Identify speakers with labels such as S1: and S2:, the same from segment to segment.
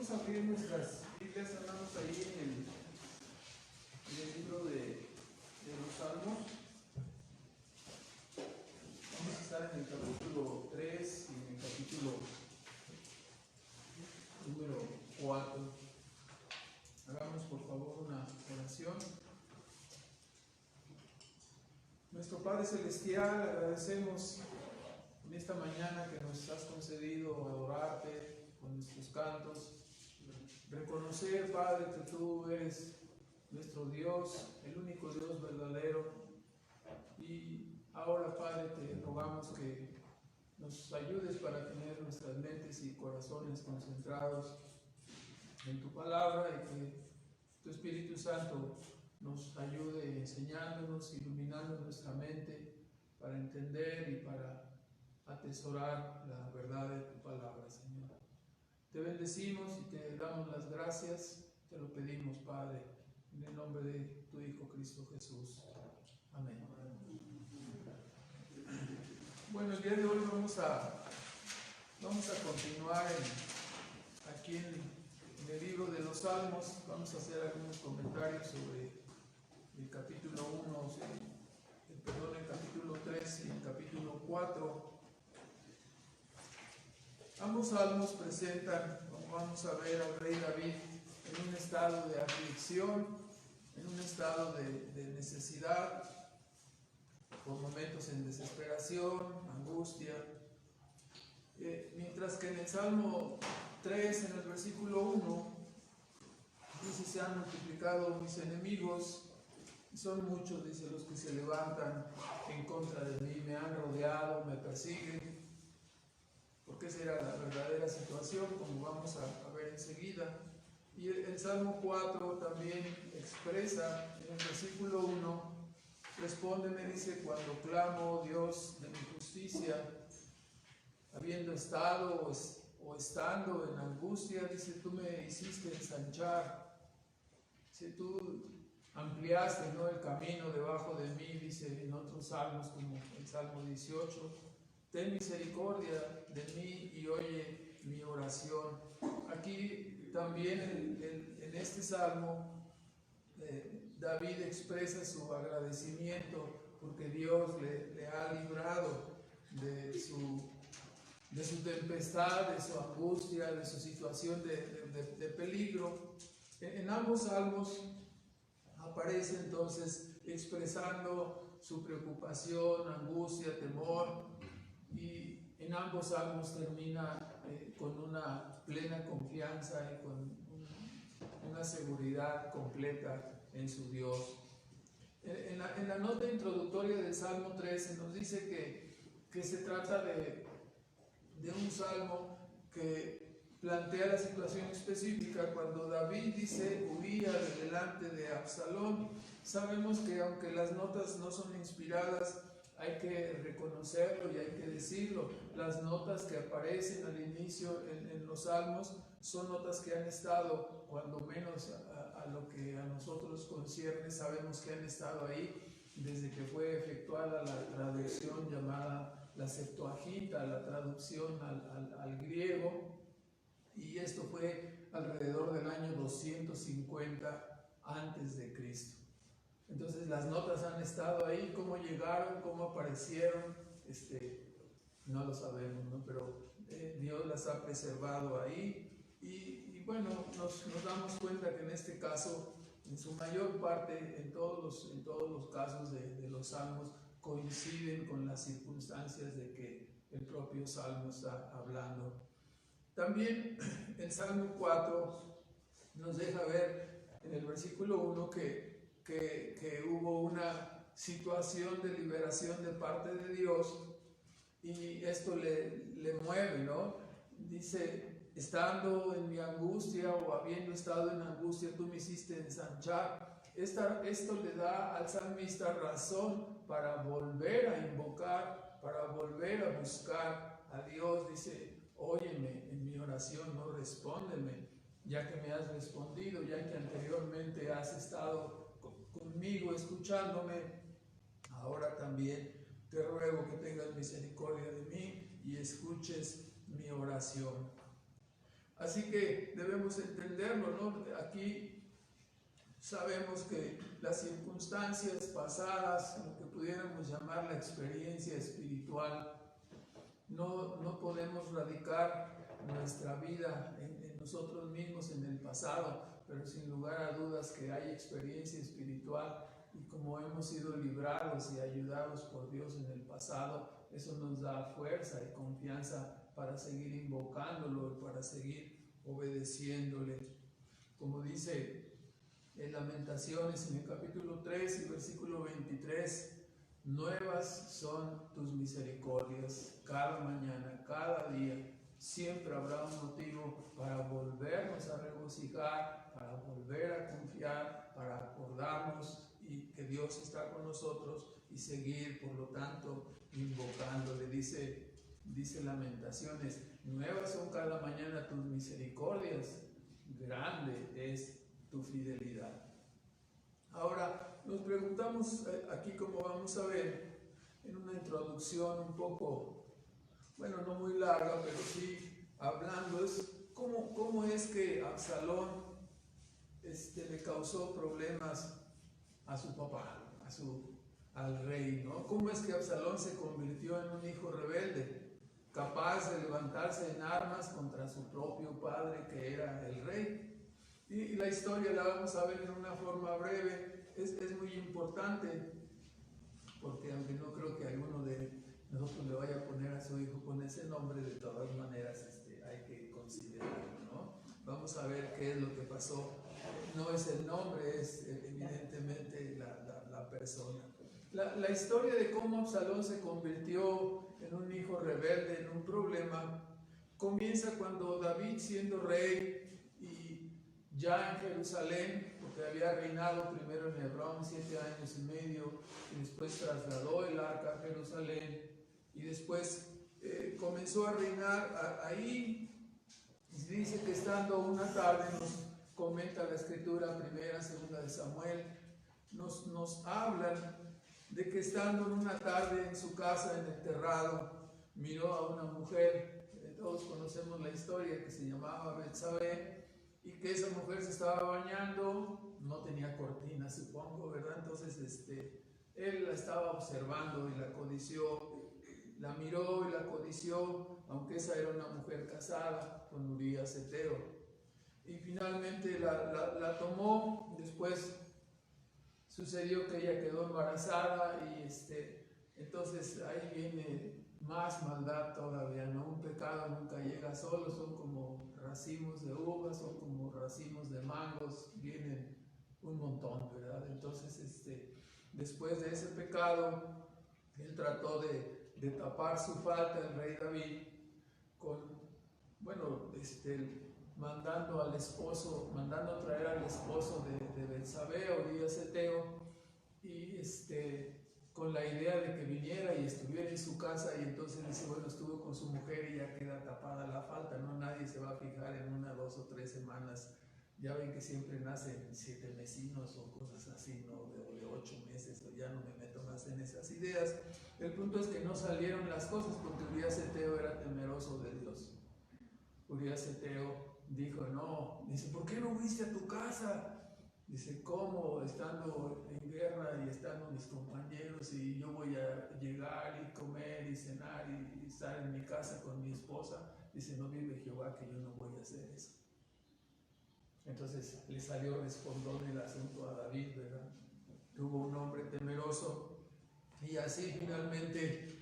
S1: Vamos a abrir nuestras Biblias, hermanos, ahí en el libro de los Salmos. Vamos a estar en el capítulo 3 y en el capítulo número 4. Hagamos por favor una oración. Nuestro Padre Celestial, agradecemos en esta mañana que nos has concedido adorarte con nuestros cantos, reconocer, Padre, que tú eres nuestro Dios, el único Dios verdadero. Y ahora, Padre, te rogamos que nos ayudes para tener nuestras mentes y corazones concentrados en tu palabra y que tu Espíritu Santo nos ayude enseñándonos, iluminando nuestra mente para entender y para atesorar la verdad de tu palabra, Señor. Te bendecimos y te damos las gracias, te lo pedimos, Padre, en el nombre de tu Hijo Cristo Jesús. Amén. Bueno, el día de hoy vamos a continuar aquí en el libro de los Salmos. Vamos a hacer algunos comentarios sobre el capítulo 1, el capítulo 3 y el capítulo 4. Ambos salmos presentan, como vamos a ver, al rey David en un estado de aflicción, en un estado de necesidad, por momentos en desesperación, angustia. Mientras que en el Salmo 3, en el versículo 1, dice: se han multiplicado mis enemigos, y son muchos, dice, los que se levantan en contra de mí, me han rodeado, me persiguen. Porque esa era la verdadera situación, como vamos a ver enseguida. Y el Salmo 4 también expresa, en el versículo 1, respóndeme, dice, cuando clamo, Dios de mi justicia, habiendo estado o estando en angustia, dice, tú me hiciste ensanchar, dice, tú ampliaste, ¿no?, el camino debajo de mí, dice en otros salmos, como el Salmo 18, ten misericordia de mí y oye mi oración. Aquí también en este salmo David expresa su agradecimiento porque Dios le ha librado de su tempestad, de su angustia, de su situación de peligro. En ambos salmos aparece entonces expresando su preocupación, angustia, temor. Y en ambos salmos termina con una plena confianza y con una seguridad completa en su Dios. En la nota introductoria del Salmo 13 nos dice que se trata de un salmo que plantea la situación específica cuando David dice: huía de delante de Absalón. Sabemos que aunque las notas no son inspiradas, hay que reconocerlo y hay que decirlo. Las notas que aparecen al inicio en los salmos son notas que han estado, cuando menos a lo que a nosotros concierne, sabemos que han estado ahí desde que fue efectuada la traducción llamada la Septuaginta, la traducción al griego, y esto fue alrededor del año 250 antes de Cristo. Entonces las notas han estado ahí. Cómo llegaron, cómo aparecieron, no lo sabemos, ¿no? Pero Dios las ha preservado ahí. Y bueno, nos damos cuenta que en este caso, en su mayor parte, en todos los casos de los salmos, coinciden con las circunstancias de que el propio salmo está hablando. También el Salmo 4 nos deja ver en el versículo 1 que hubo una situación de liberación de parte de Dios, y esto le mueve, ¿no? Dice: estando en mi angustia, o habiendo estado en angustia, tú me hiciste ensanchar. Esto le da al salmista razón para volver a invocar, para volver a buscar a Dios. Dice: óyeme en mi oración, no, respóndeme, ya que me has respondido, ya que anteriormente has estado conmigo escuchándome, ahora también te ruego que tengas misericordia de mí y escuches mi oración. Así que debemos entenderlo, ¿no? Aquí sabemos que las circunstancias pasadas, lo que pudiéramos llamar la experiencia espiritual, no podemos radicar nuestra vida en nosotros mismos, en el pasado, pero sin lugar a dudas que hay experiencia espiritual, y como hemos sido librados y ayudados por Dios en el pasado, eso nos da fuerza y confianza para seguir invocándolo y para seguir obedeciéndole. Como dice en Lamentaciones, en el capítulo 3 y versículo 23, nuevas son tus misericordias cada mañana, cada día. Siempre habrá un motivo para volvernos a regocijar, para volver a confiar, para acordarnos y que Dios está con nosotros y seguir, por lo tanto, invocándole. Dice Lamentaciones, nuevas son cada mañana tus misericordias, grande es tu fidelidad. Ahora, nos preguntamos aquí, como vamos a ver, en una introducción un poco, bueno, no muy larga, pero sí hablando, es cómo es que Absalón le causó problemas a su papá, al rey, ¿no? ¿Cómo es que Absalón se convirtió en un hijo rebelde, capaz de levantarse en armas contra su propio padre, que era el rey? Y la historia la vamos a ver en una forma breve. Es muy importante, porque aunque no creo que alguno de nosotros le vaya a poner a su hijo con ese nombre, de todas maneras hay que considerarlo, ¿no? Vamos a ver qué es lo que pasó. No es el nombre, es evidentemente la persona. La historia de cómo Absalón se convirtió en un hijo rebelde, en un problema, comienza cuando David, siendo rey y ya en Jerusalén, porque había reinado primero en Hebrón 7 años y medio, y después trasladó el arca a Jerusalén, y después comenzó a reinar ahí. Dice que estando una tarde, nos comenta la escritura, primera, segunda de Samuel, nos hablan de que estando en una tarde en su casa, en el terrado, miró a una mujer, todos conocemos la historia, que se llamaba Betsabé, y que esa mujer se estaba bañando, no tenía cortina, supongo, ¿verdad? Entonces él la estaba observando y la codició, la miró y la codició, aunque esa era una mujer casada con Urías Heteo, y finalmente la tomó. Después sucedió que ella quedó embarazada, y entonces ahí viene más maldad todavía, ¿no? Un pecado nunca llega solo, son como racimos de uvas, son como racimos de mangos, vienen un montón, ¿verdad? Entonces, después de ese pecado, él trató de tapar su falta, el rey David, mandando a traer al esposo de Betsabé, Urías Heteo, y con la idea de que viniera y estuviera en su casa, y entonces dice, bueno, estuvo con su mujer y ya queda tapada la falta, ¿no? Nadie se va a fijar en 1, 2 o 3 semanas. Ya ven que siempre nacen 7 mesinos o cosas así, ¿no? De 8 meses, o ya no me meto más en esas ideas. El punto es que no salieron las cosas porque Urías Heteo era temeroso de Dios. Urías Heteo dijo, no, dice, ¿por qué no huiste a tu casa? Dice, ¿cómo? Estando en guerra y estando mis compañeros, y yo voy a llegar y comer y cenar y estar en mi casa con mi esposa. Dice, no vive Jehová que yo no voy a hacer eso. Entonces le salió respondón el asunto a David, ¿verdad? Tuvo un hombre temeroso, y así finalmente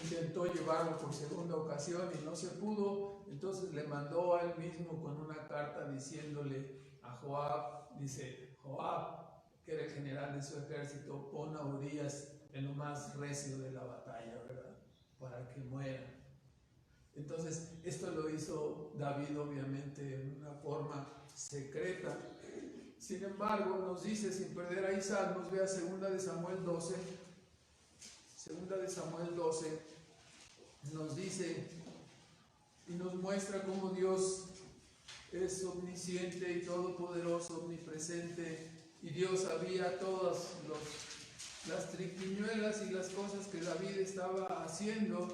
S1: intentó llevarlo por segunda ocasión y no se pudo. Entonces le mandó a él mismo con una carta diciéndole a Joab, dice, Joab, que era el general de su ejército, pon a Urías en lo más recio de la batalla, ¿verdad? Para que muera. Entonces esto lo hizo David obviamente en una forma secreta. Sin embargo, nos dice, sin perder ahí salmos, vea 2 de Samuel 12, 2 de Samuel 12, nos dice y nos muestra cómo Dios es omnisciente y todopoderoso, omnipresente, y Dios sabía todas las triquiñuelas y las cosas que David estaba haciendo,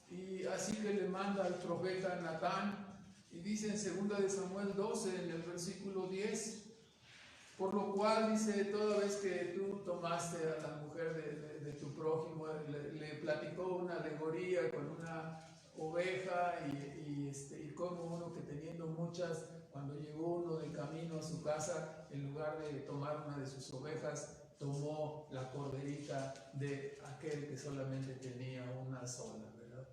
S1: y así que le manda al profeta Natán Y dice en 2 de Samuel 12, en el versículo 10, por lo cual dice, toda vez que tú tomaste a la mujer de tu prójimo, le platicó una alegoría con una oveja y como uno que teniendo muchas, cuando llegó uno de camino a su casa, en lugar de tomar una de sus ovejas, tomó la corderita de aquel que solamente tenía una sola, ¿verdad?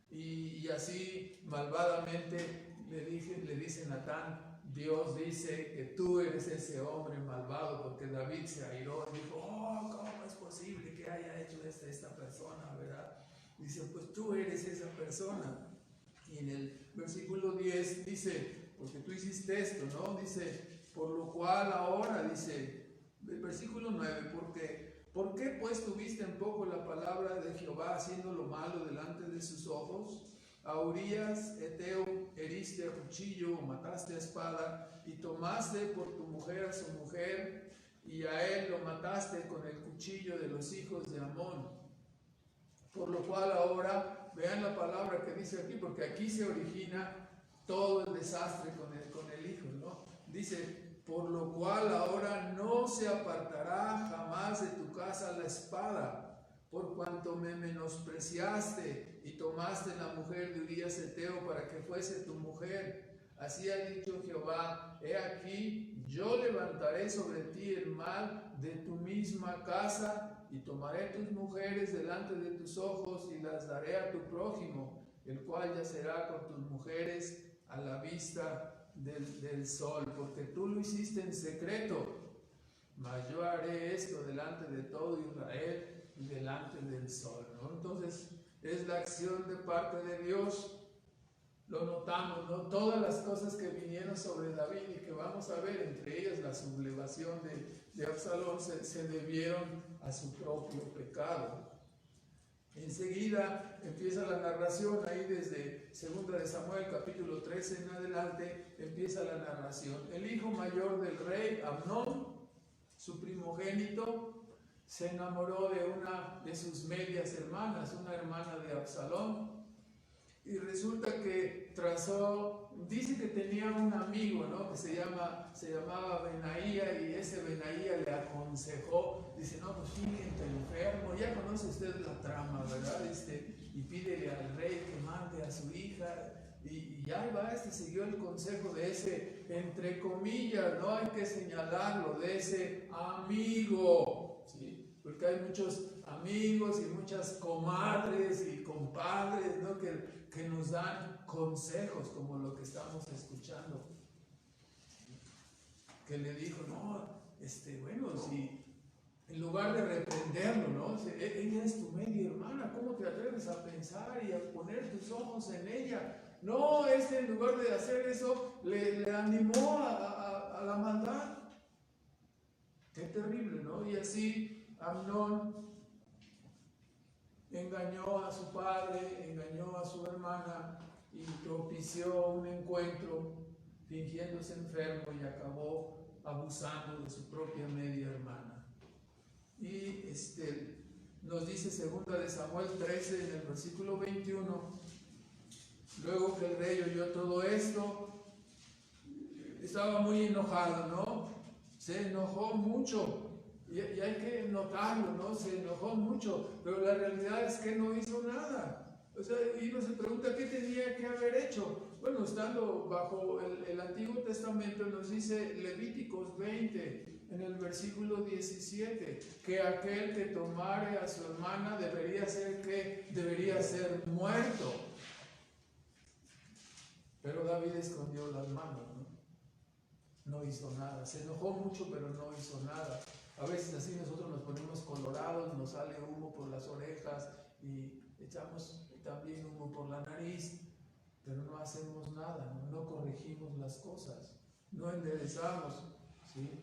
S1: Y así malvadamente le dice Natán, Dios dice que tú eres ese hombre malvado, porque David se airó y dijo, oh, ¿cómo es posible que haya hecho esta persona, verdad? Dice, pues tú eres esa persona. Y en el versículo 10 dice, porque tú hiciste esto, ¿no? Dice, por lo cual ahora, dice, el versículo 9, ¿por qué pues tuviste en poco la palabra de Jehová haciendo lo malo delante de sus ojos? A Urías, Eteo, heriste a cuchillo o mataste a espada y tomaste por tu mujer a su mujer y a él lo mataste con el cuchillo de los hijos de Amón. Por lo cual ahora, vean la palabra que dice aquí, porque aquí se origina todo el desastre con el hijo, ¿no? Dice, por lo cual ahora no se apartará jamás de tu casa la espada, por cuanto me menospreciaste y tomaste la mujer de Urías Eteo para que fuese tu mujer. Así ha dicho Jehová, he aquí, yo levantaré sobre ti el mal de tu misma casa y tomaré tus mujeres delante de tus ojos y las daré a tu prójimo, el cual yacerá con tus mujeres a la vista del sol, porque tú lo hiciste en secreto, mas yo haré esto delante de todo Israel y delante del sol, ¿no? Entonces es la acción de parte de Dios. Lo notamos, ¿no? Todas las cosas que vinieron sobre David y que vamos a ver, entre ellas la sublevación de Absalón, se debieron a su propio pecado. Enseguida empieza la narración, ahí desde 2 de Samuel capítulo 13 en adelante, empieza la narración. El hijo mayor del rey, Amnón, su primogénito, se enamoró de una de sus medias hermanas, una hermana de Absalón. Y resulta que dice que tenía un amigo, ¿no? Que se llamaba Benaía, y ese Benaía le aconsejó, dice, no, pues fíjate enfermo, ya conoce usted la trama, ¿verdad? Y pídele al rey que mande a su hija, y ya va, siguió el consejo de ese, entre comillas, no hay que señalarlo, de ese amigo, ¿sí? Porque hay muchos amigos y muchas comadres y compadres, ¿no? que nos dan consejos, como lo que estamos escuchando. Que le dijo, no, bueno, si en lugar de reprenderlo, ¿no? Ella es tu media hermana, ¿cómo te atreves a pensar y a poner tus ojos en ella? No, en lugar de hacer eso, le animó a la maldad. Qué terrible, ¿no? Y así Amnón engañó a su padre, engañó a su hermana y propició un encuentro fingiéndose enfermo y acabó abusando de su propia media hermana. Y nos dice 2 de Samuel 13 en el versículo 21, luego que el rey oyó todo esto, estaba muy enojado, ¿no? Se enojó mucho. Y hay que notarlo, ¿no? Se enojó mucho, pero la realidad es que no hizo nada. O sea, y uno se pregunta qué tenía que haber hecho. Bueno, estando bajo el Antiguo Testamento, nos dice Levíticos 20, en el versículo 17, que aquel que tomare a su hermana debería ser muerto. Pero David escondió las manos, ¿no? No hizo nada. Se enojó mucho, pero no hizo nada. A veces así nosotros nos ponemos colorados, nos sale humo por las orejas y echamos también humo por la nariz, pero no hacemos nada, no corregimos las cosas, no enderezamos, ¿sí?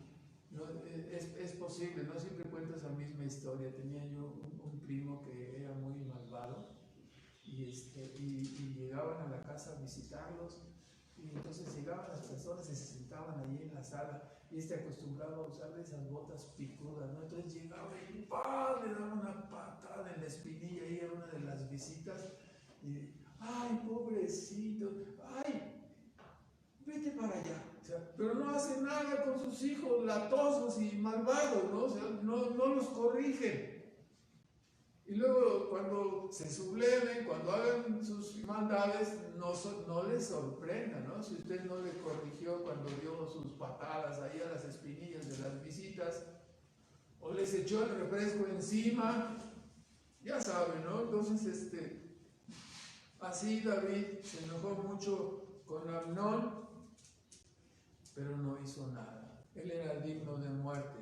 S1: No, es posible, no siempre cuentas la misma historia. Tenía yo un primo que era muy malvado y llegaban a la casa a visitarlos. Y entonces llegaban las personas y se sentaban allí en la sala, y acostumbrado a usar esas botas picudas, ¿no? Entonces llegaba y ¡pam!, le daba una patada en la espinilla, y era una de las visitas, y ¡ay, pobrecito! ¡Ay! pero no hace nada con sus hijos latosos y malvados, ¿no? O sea, no los corrigen. Y luego cuando se subleven, cuando hagan sus maldades, no les sorprenda, ¿no? Si usted no le corrigió cuando dio sus patadas ahí a las espinillas de las visitas, o les echó el refresco encima, ya saben, ¿no? Entonces, así David se enojó mucho con Amnón, pero no hizo nada. Él era digno de muerte.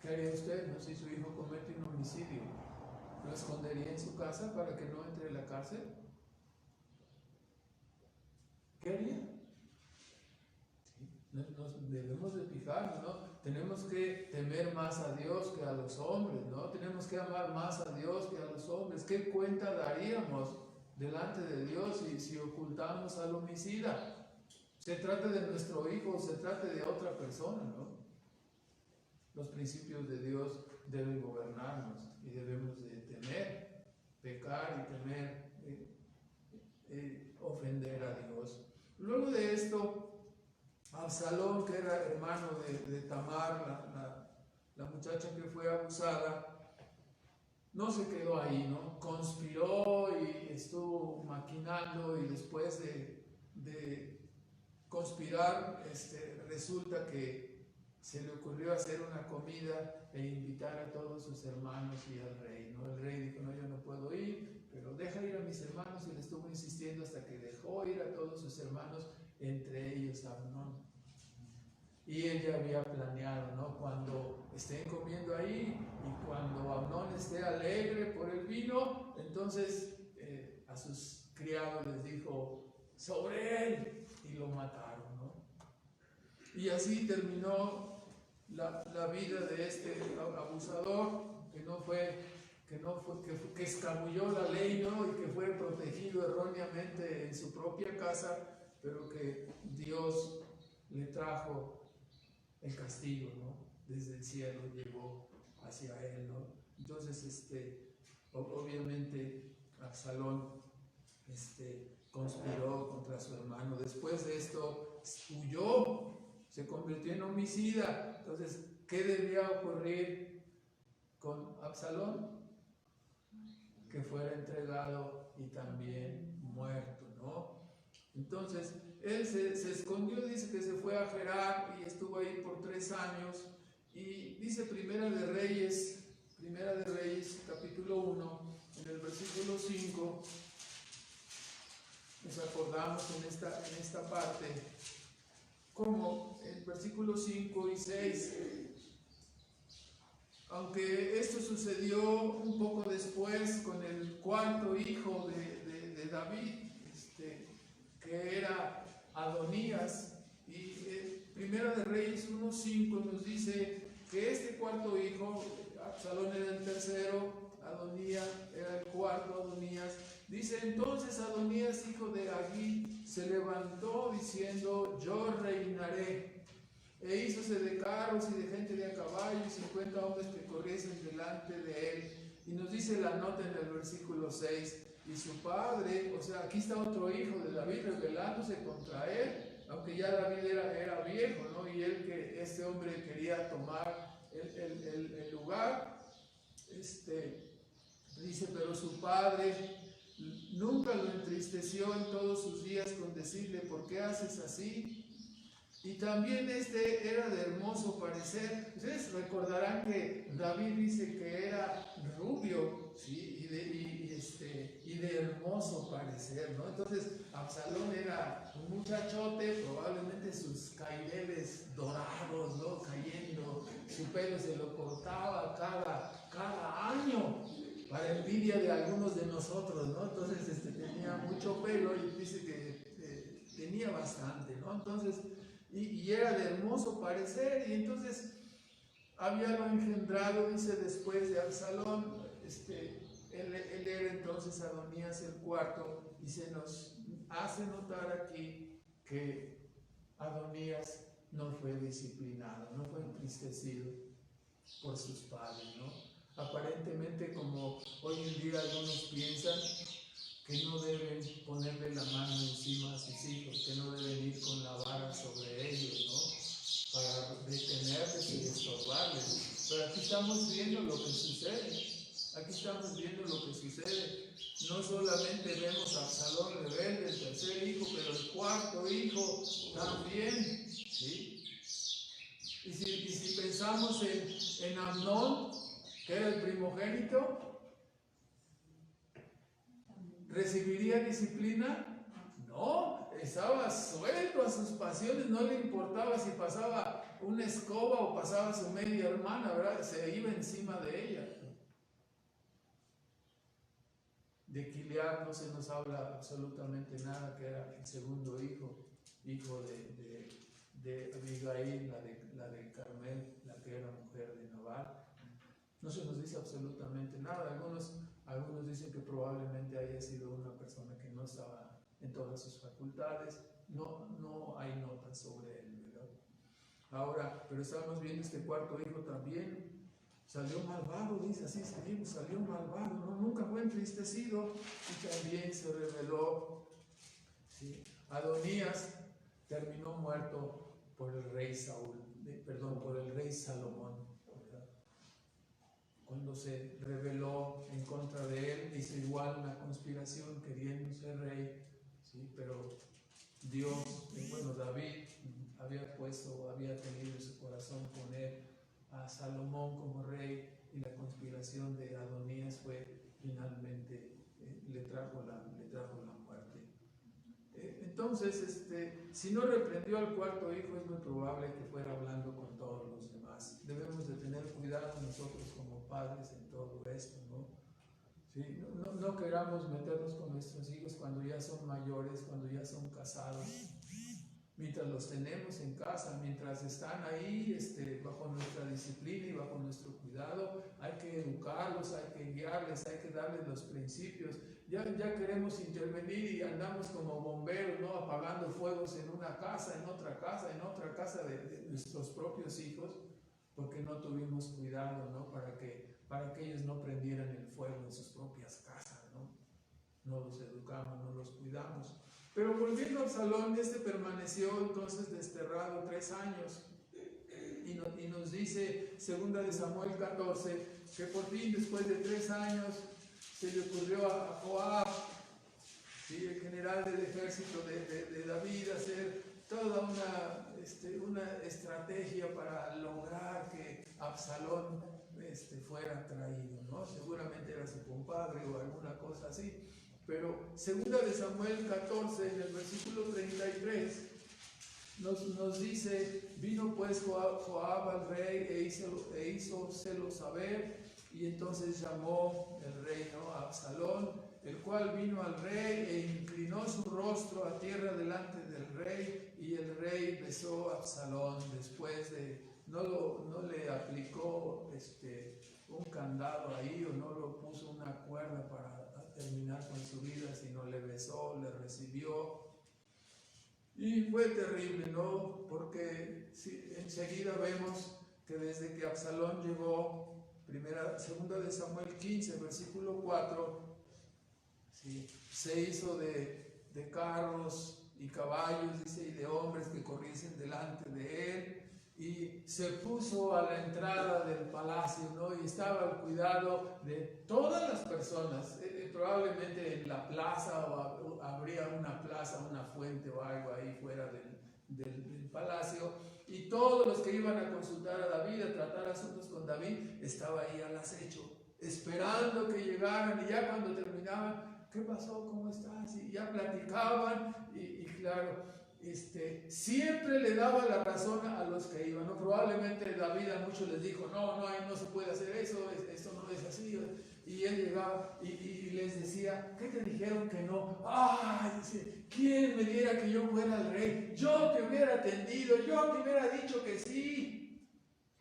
S1: ¿Qué haría usted, no? Si su hijo comete un homicidio, ¿lo escondería en su casa para que no entre en la cárcel? ¿Qué haría? ¿Sí? Nos debemos de fijar, ¿no? Tenemos que temer más a Dios que a los hombres, ¿no? Tenemos que amar más a Dios que a los hombres. ¿Qué cuenta daríamos delante de Dios si ocultamos al homicida? Se trata de nuestro hijo, se trata de otra persona, ¿no? Los principios de Dios deben gobernarnos y debemos de temer pecar y temer ofender a Dios. Luego de esto, Absalón, que era hermano de Tamar, la muchacha que fue abusada, no se quedó ahí, ¿no? Conspiró y estuvo maquinando, y después de conspirar, resulta que se le ocurrió hacer una comida e invitar a todos sus hermanos y al rey, ¿no? El rey dijo, no, yo no puedo ir, pero deja ir a mis hermanos, y le estuvo insistiendo hasta que dejó ir a todos sus hermanos, entre ellos a Amnón. Y él ya había planeado, ¿no? Cuando estén comiendo ahí y cuando Amnón esté alegre por el vino, entonces a sus criados les dijo, sobre él, y lo mataron, ¿no? Y así terminó la vida de este abusador, que escabulló la ley, ¿no? Y que fue protegido erróneamente en su propia casa, pero que Dios le trajo el castigo, ¿no? Desde el cielo llegó hacia él, ¿no? Entonces, obviamente Absalón conspiró contra su hermano. Después de esto huyó, se convirtió en homicida. Entonces, ¿qué debía ocurrir con Absalón? Que fuera entregado y también muerto, ¿no? Entonces, él se escondió, dice que se fue a Gerar y estuvo ahí por 3 años. Y dice Primera de Reyes, capítulo 1, en el versículo 5, nos acordamos en esta parte, como en versículos 5 y 6, aunque esto sucedió un poco después con el cuarto hijo de David, que era Adonías, y Primera de Reyes 1:5 nos dice que este cuarto hijo, Absalón era el tercero, Adonías era el cuarto, Adonías. Dice, entonces Adonías, hijo de Agit, se levantó diciendo, yo reinaré. E hízose de carros y de gente de a caballo, y 50 hombres que corriesen delante de él. Y nos dice la nota en el versículo 6, y su padre, o sea, aquí está otro hijo de David rebelándose contra él, aunque ya David era viejo, ¿no? Y este hombre quería tomar el lugar, dice, pero su padre nunca lo entristeció en todos sus días con decirle, ¿por qué haces así? Y también era de hermoso parecer. Ustedes recordarán que David dice que era rubio, ¿sí? y de hermoso parecer, ¿no? Entonces Absalón era un muchachote, probablemente sus caireles dorados, ¿no? Cayendo, su pelo se lo cortaba cada año, para envidia de algunos de nosotros, ¿no? Entonces tenía mucho pelo, y dice que tenía bastante, ¿no? Entonces, y era de hermoso parecer, y entonces había lo engendrado, dice, después de Absalón, él era entonces Adonías el cuarto, y se nos hace notar aquí que Adonías no fue disciplinado, no fue entristecido por sus padres, ¿no? Aparentemente, como hoy en día algunos piensan, que no deben ponerle la mano encima a sus hijos, que no deben ir con la vara sobre ellos, ¿no? Para detenerles y estorbarles. Pero aquí estamos viendo lo que sucede. Aquí estamos viendo lo que sucede. No solamente vemos a Absalón rebelde, el tercer hijo, pero el cuarto hijo también, ¿sí? Y si pensamos en Amnón, que era el primogénito, ¿recibiría disciplina? No, estaba suelto a sus pasiones, no le importaba si pasaba una escoba o pasaba su media hermana, ¿verdad? Se iba encima de ella. De Gilead no se nos habla absolutamente nada, que era el segundo hijo de Abigail, la de Carmel, la que era mujer de Nabal. No se nos dice absolutamente nada. Algunos dicen que probablemente haya sido una persona que no estaba en todas sus facultades. No hay notas sobre él, ¿verdad? Ahora, pero estamos viendo este cuarto hijo también. Salió malvado, dice así, salió malvado, ¿no? Nunca fue entristecido y también se rebeló. ¿Sí? Adonías terminó muerto por el rey por el rey Salomón, ¿verdad? Cuando se rebeló en contra de él, hizo igual una conspiración queriendo ser rey, ¿sí? Pero Dios, David había tenido en su corazón poner a Salomón como rey, y la conspiración de Adonías finalmente le trajo la muerte. Entonces, si no reprendió al cuarto hijo, es muy probable que fuera hablando con todos los demás. Debemos de tener cuidado nosotros como padres en todo esto, ¿no? ¿Sí? No queramos meternos con nuestros hijos cuando ya son mayores, cuando ya son casados. Mientras los tenemos en casa, mientras están ahí bajo nuestra disciplina y bajo nuestro cuidado, hay que educarlos, hay que guiarles, hay que darles los principios. Ya queremos intervenir y andamos como bomberos, ¿no? Apagando fuegos en una casa, en otra casa de nuestros propios hijos, porque no tuvimos cuidado, ¿no? Para que ellos no prendieran el fuego en sus propias casas, ¿no? No los educamos, no los cuidamos. Pero volviendo a Absalón, permaneció entonces desterrado 3 años. Y nos dice 2 de Samuel 14, que por fin después de 3 años se le ocurrió a Joab, ¿sí? El general del ejército de David, hacer toda una estrategia para lograr que Absalón fuera traído, ¿no? Seguramente era su compadre o alguna cosa así. Pero 2 de Samuel 14, en el versículo 33, nos dice: vino pues Joab al rey e hízoselo saber, y entonces llamó el rey, ¿no?, a Absalón, el cual vino al rey e inclinó su rostro a tierra delante del rey, y el rey besó a Absalón. Después no le aplicó un candado ahí, o no lo puso una cuerda para terminar con su vida, sino le besó, le recibió. Y fue terrible, ¿no? Porque enseguida vemos que desde que Absalón llegó, 2 de Samuel 15, versículo 4, ¿sí?, se hizo de carros y caballos, dice, y de hombres que corriesen delante de él, y se puso a la entrada del palacio, ¿no? Y estaba al cuidado de todas las personas. Probablemente en la plaza, o habría una plaza, una fuente o algo ahí fuera del palacio, y todos los que iban a consultar a David, a tratar asuntos con David, estaba ahí al acecho, esperando que llegaran. Y ya cuando terminaban: ¿qué pasó? ¿Cómo estás? Y ya platicaban, y claro, siempre le daba la razón a los que iban, ¿no? Probablemente David a muchos les dijo: no se puede hacer eso, esto no es así. Y él llegaba y les decía: ¿qué te dijeron que no? Dice: ¿quién me diera que yo fuera el rey? Yo te hubiera atendido, yo te hubiera dicho que sí,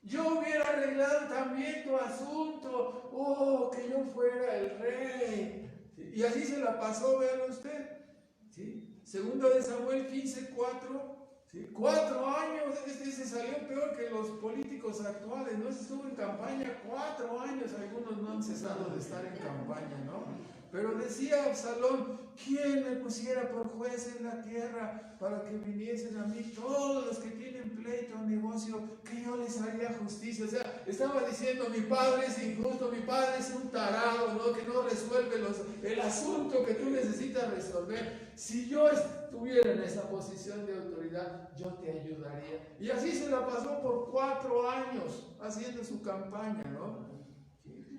S1: yo hubiera arreglado también tu asunto, que yo fuera el rey. Y así se la pasó, véalo usted, ¿sí? 2 de Samuel 15, 4, ¿sí? 4 años, se salió peor que los políticos actuales, ¿no? Estuvo en campaña 4 años, algunos no han cesado de estar en campaña, ¿no? Pero decía Absalón: ¿quién me pusiera por juez en la tierra para que viniesen a mí todos los que tienen pleito o negocio, que yo les haría justicia? O sea, estaba diciendo: mi padre es injusto, mi padre es un tarado, ¿no? Que no resuelve el asunto que tú necesitas resolver. Si yo estuviera en esa posición de autoridad, yo te ayudaría. Y así se la pasó por 4 años haciendo su campaña, ¿no?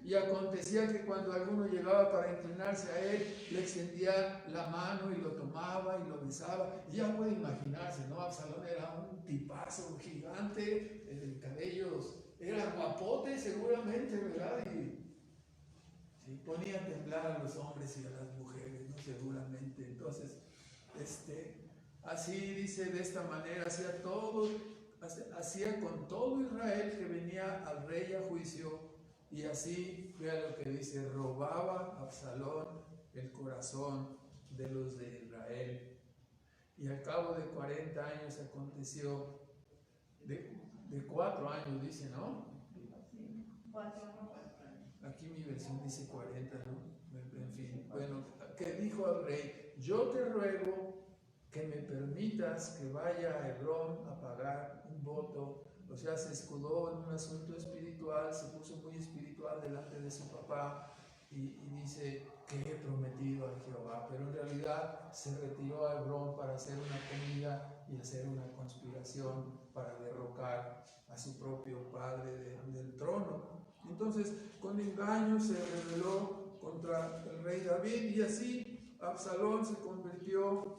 S1: Y acontecía que cuando alguno llegaba para inclinarse a él, le extendía la mano y lo tomaba y lo besaba. Y ya puede imaginarse, ¿no? Absalón era un tipazo, un gigante, cabellos, era guapote seguramente, ¿verdad? Y ponía a temblar a los hombres y a las mujeres, ¿no? Seguramente. Entonces, así dice, de esta manera, hacía con todo Israel que venía al rey a juicio. Y así, vea lo que dice: robaba Absalón el corazón de los de Israel. Y al cabo de 40 años aconteció, de 4 años dice, ¿no? Aquí mi versión dice 40, ¿no? En fin, bueno, que dijo al rey: yo te ruego que me permitas que vaya a Hebrón a pagar un voto. O sea, se escudó en un asunto espiritual, se puso muy espiritual delante de su papá y dice: que he prometido a Jehová. Pero en realidad se retiró a Hebrón para hacer una comida y hacer una conspiración para derrocar a su propio padre del trono. Entonces, con engaño se rebeló contra el rey David, y así Absalón se convirtió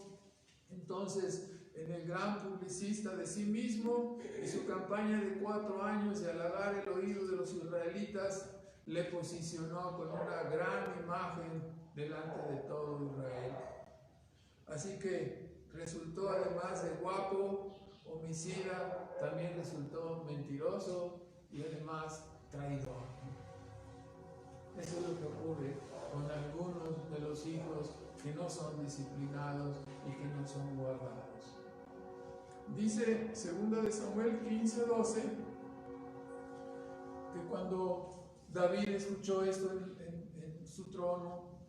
S1: entonces en el gran publicista de sí mismo, y su campaña de 4 años de halagar el oído de los israelitas le posicionó con una gran imagen delante de todo Israel. Así que resultó, además de guapo, homicida, también resultó mentiroso y además traidor. Eso es lo que ocurre con algunos de los hijos que no son disciplinados y que no son guardados. Dice 2 de Samuel 15:12 que cuando David escuchó esto en su trono,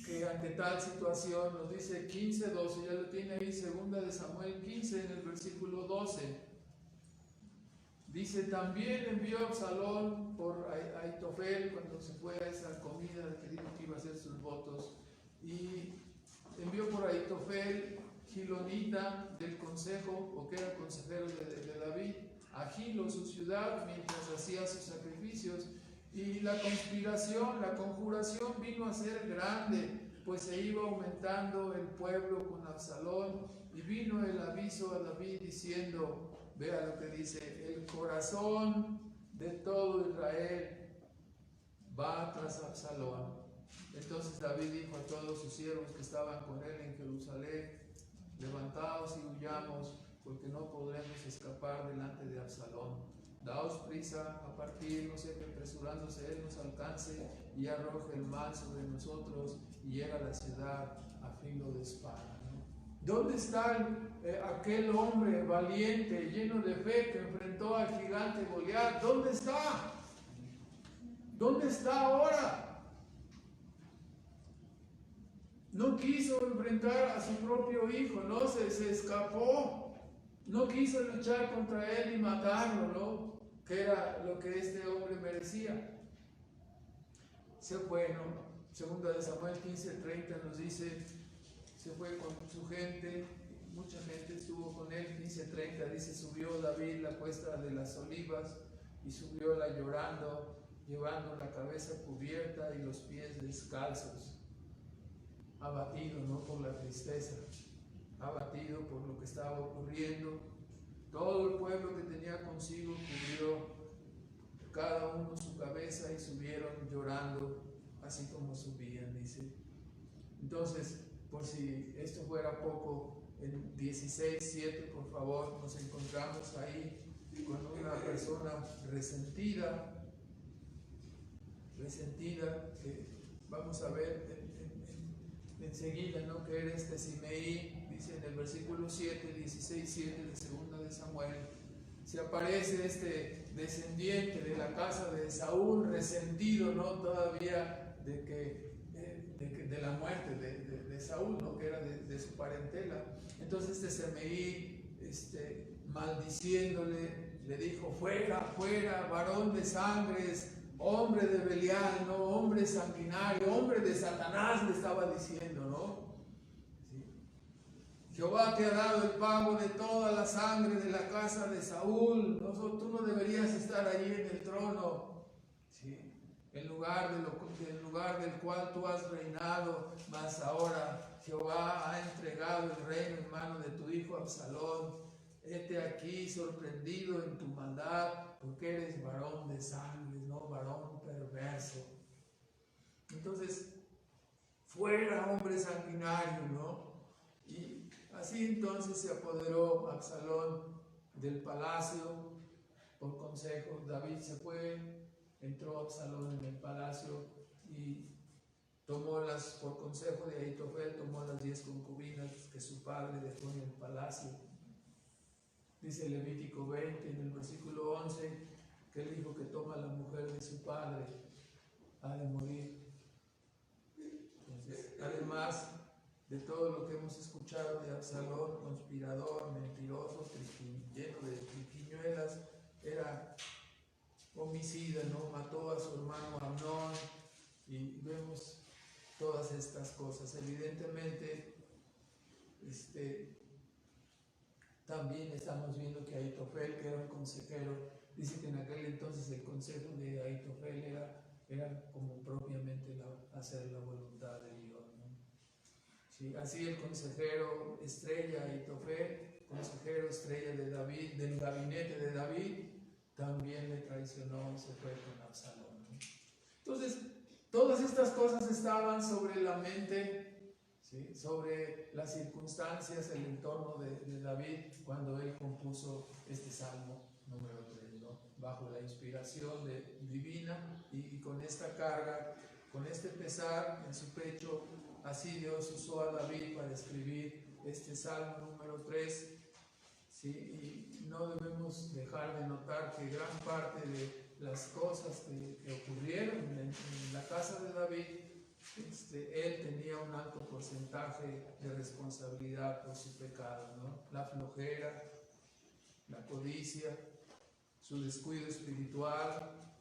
S1: que ante tal situación, nos dice 15:12, ya lo tiene ahí, 2 de Samuel 15 en el versículo 12. Dice: también envió Absalón por Aitofel cuando se fue a esa comida que dijo que iba a hacer sus votos, y envió por Aitofel, Gilonita del consejo, o que era consejero de David, a Gilo, su ciudad, mientras hacía sus sacrificios. Y la conspiración, la conjuración vino a ser grande, pues se iba aumentando el pueblo con Absalón, y vino el aviso a David diciendo, vea lo que dice: el corazón de todo Israel va tras Absalón. Entonces David dijo a todos sus siervos que estaban con él en Jerusalén: levantaos y huyamos, porque no podremos escapar delante de Absalón. Daos prisa a partir, no sea que apresurándose él nos alcance y arroje el mal sobre nosotros y llegue a la ciudad a filo de espada. ¿Dónde está aquel hombre valiente, lleno de fe, que enfrentó al gigante Goliat? ¿Dónde está? ¿Dónde está ahora? No quiso enfrentar a su propio hijo, ¿no? Se escapó. No quiso luchar contra él y matarlo, ¿no? Que era lo que este hombre merecía. Se fue, ¿no? 2 de Samuel 15:30 nos dice: se fue con su gente, mucha gente estuvo con él. 15:30 dice: subió David la cuesta de las olivas y subióla llorando, llevando la cabeza cubierta y los pies descalzos, abatido, no por la tristeza, abatido por lo que estaba ocurriendo. Todo el pueblo que tenía consigo cubrió cada uno su cabeza y subieron llorando, así como subían, dice. Entonces, por si esto fuera poco, en 16:7, por favor, nos encontramos ahí con una persona resentida, que vamos a ver enseguida, ¿no? Que era Simeí. Dice en el versículo 7, 16:7 de 2 de Samuel, se aparece este descendiente de la casa de Saúl, resentido, ¿no? Todavía de la muerte de Saúl, ¿no? Que era de su parentela. Entonces Semeí, maldiciéndole, le dijo: fuera, fuera, varón de sangres, hombre de Belial, ¿no? Hombre sanguinario, hombre de Satanás, le estaba diciendo, ¿no? Jehová te ha dado el pago de toda la sangre de la casa de Saúl. Tú no deberías estar allí en el trono, ¿sí? En lugar del cual tú has reinado, mas ahora Jehová ha entregado el reino en mano de tu hijo Absalón. Hete aquí sorprendido en tu maldad, porque eres varón de sangre, no varón perverso. Entonces, fuera, hombre sanguinario, ¿no? Y así entonces se apoderó Absalón del palacio por consejo. David se fue, entró Absalón en el palacio y por consejo de Ahitofel, tomó las 10 concubinas que su padre dejó en el palacio. Dice Levítico 20 en el versículo 11 que el hijo que toma la mujer de su padre ha de morir. Entonces, además de todo lo que hemos escuchado de Absalón, conspirador, mentiroso, lleno de triquiñuelas, era homicida, ¿no? Mató a su hermano Amnón, y vemos todas estas cosas. Evidentemente, también estamos viendo que Ahitofel, que era un consejero, dice que en aquel entonces el consejo de Ahitofel era como propiamente hacer la voluntad de Dios, ¿no? Sí, así el consejero estrella Ahitofel, consejero estrella de David, del gabinete de David, también le traicionó y se fue con Absalón, ¿no? Entonces, todas estas cosas estaban sobre la mente, ¿sí? Sobre las circunstancias, el entorno de David cuando él compuso este salmo número 3, ¿no? Bajo la inspiración divina y con esta carga, con este pesar en su pecho, así Dios usó a David para escribir este salmo número 3. ¿Sí? Y no debemos dejar de notar que gran parte de las cosas que ocurrieron en la casa de David, él tenía un alto porcentaje de responsabilidad por su pecado, ¿no? La flojera, la codicia, su descuido espiritual,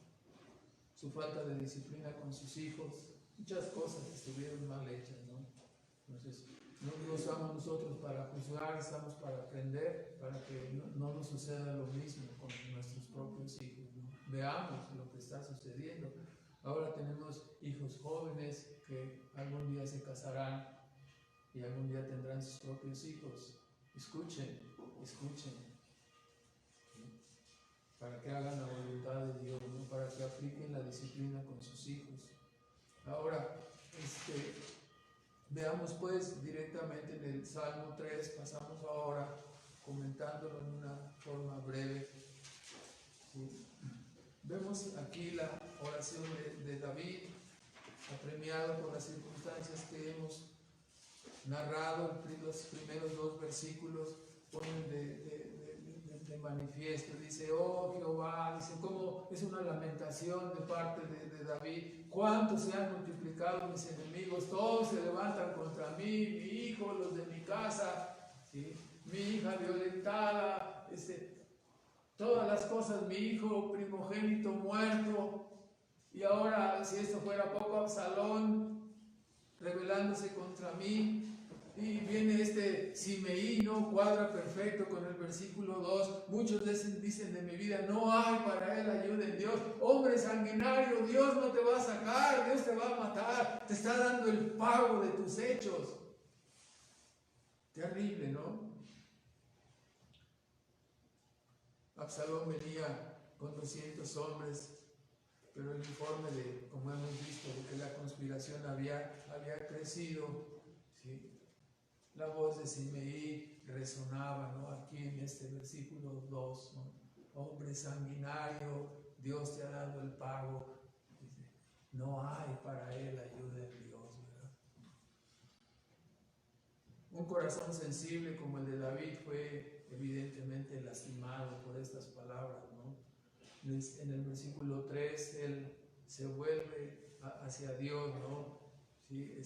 S1: su falta de disciplina con sus hijos, muchas cosas estuvieron mal hechas, ¿no? Entonces, no estamos nosotros para juzgar, estamos para aprender, para que no nos suceda lo mismo con nuestros propios hijos, ¿no? Veamos lo que está sucediendo. Ahora tenemos hijos jóvenes que algún día se casarán y algún día tendrán sus propios hijos. Escuchen, ¿sí? Para que hagan la voluntad de Dios, ¿no? Para que apliquen la disciplina con sus hijos. Ahora, veamos pues directamente en el Salmo 3, pasamos ahora comentándolo en una forma breve, ¿sí? Vemos aquí la oración de David, apremiado por las circunstancias que hemos narrado. Los primeros 2 versículos ponen de manifiesto. Dice: oh Jehová, dice, como es una lamentación de parte de David: cuánto se han multiplicado mis enemigos, todos se levantan contra mí, mi hijo, los de mi casa, ¿sí? Mi hija violentada, todas las cosas, mi hijo primogénito muerto, y ahora, si esto fuera poco, Absalón rebelándose contra mí. Y viene Simeí, ¿no? Cuadra perfecto con el versículo 2. Muchos dicen de mi vida: no hay para él ayuda en Dios. Hombre sanguinario, Dios no te va a sacar, Dios te va a matar, te está dando el pago de tus hechos. Terrible, ¿no? Absalón venía con 200 hombres, pero el informe como hemos visto, de que la conspiración había crecido, ¿sí? La voz de Simeí resonaba, ¿no? Aquí en este versículo 2, ¿no? Hombre sanguinario, Dios te ha dado el pago. Dice, no hay para él ayuda en Dios, ¿verdad? Un corazón sensible como el de David fue evidentemente lastimado por estas palabras, ¿no? En el versículo 3, él se vuelve hacia Dios, ¿no? ¿Sí?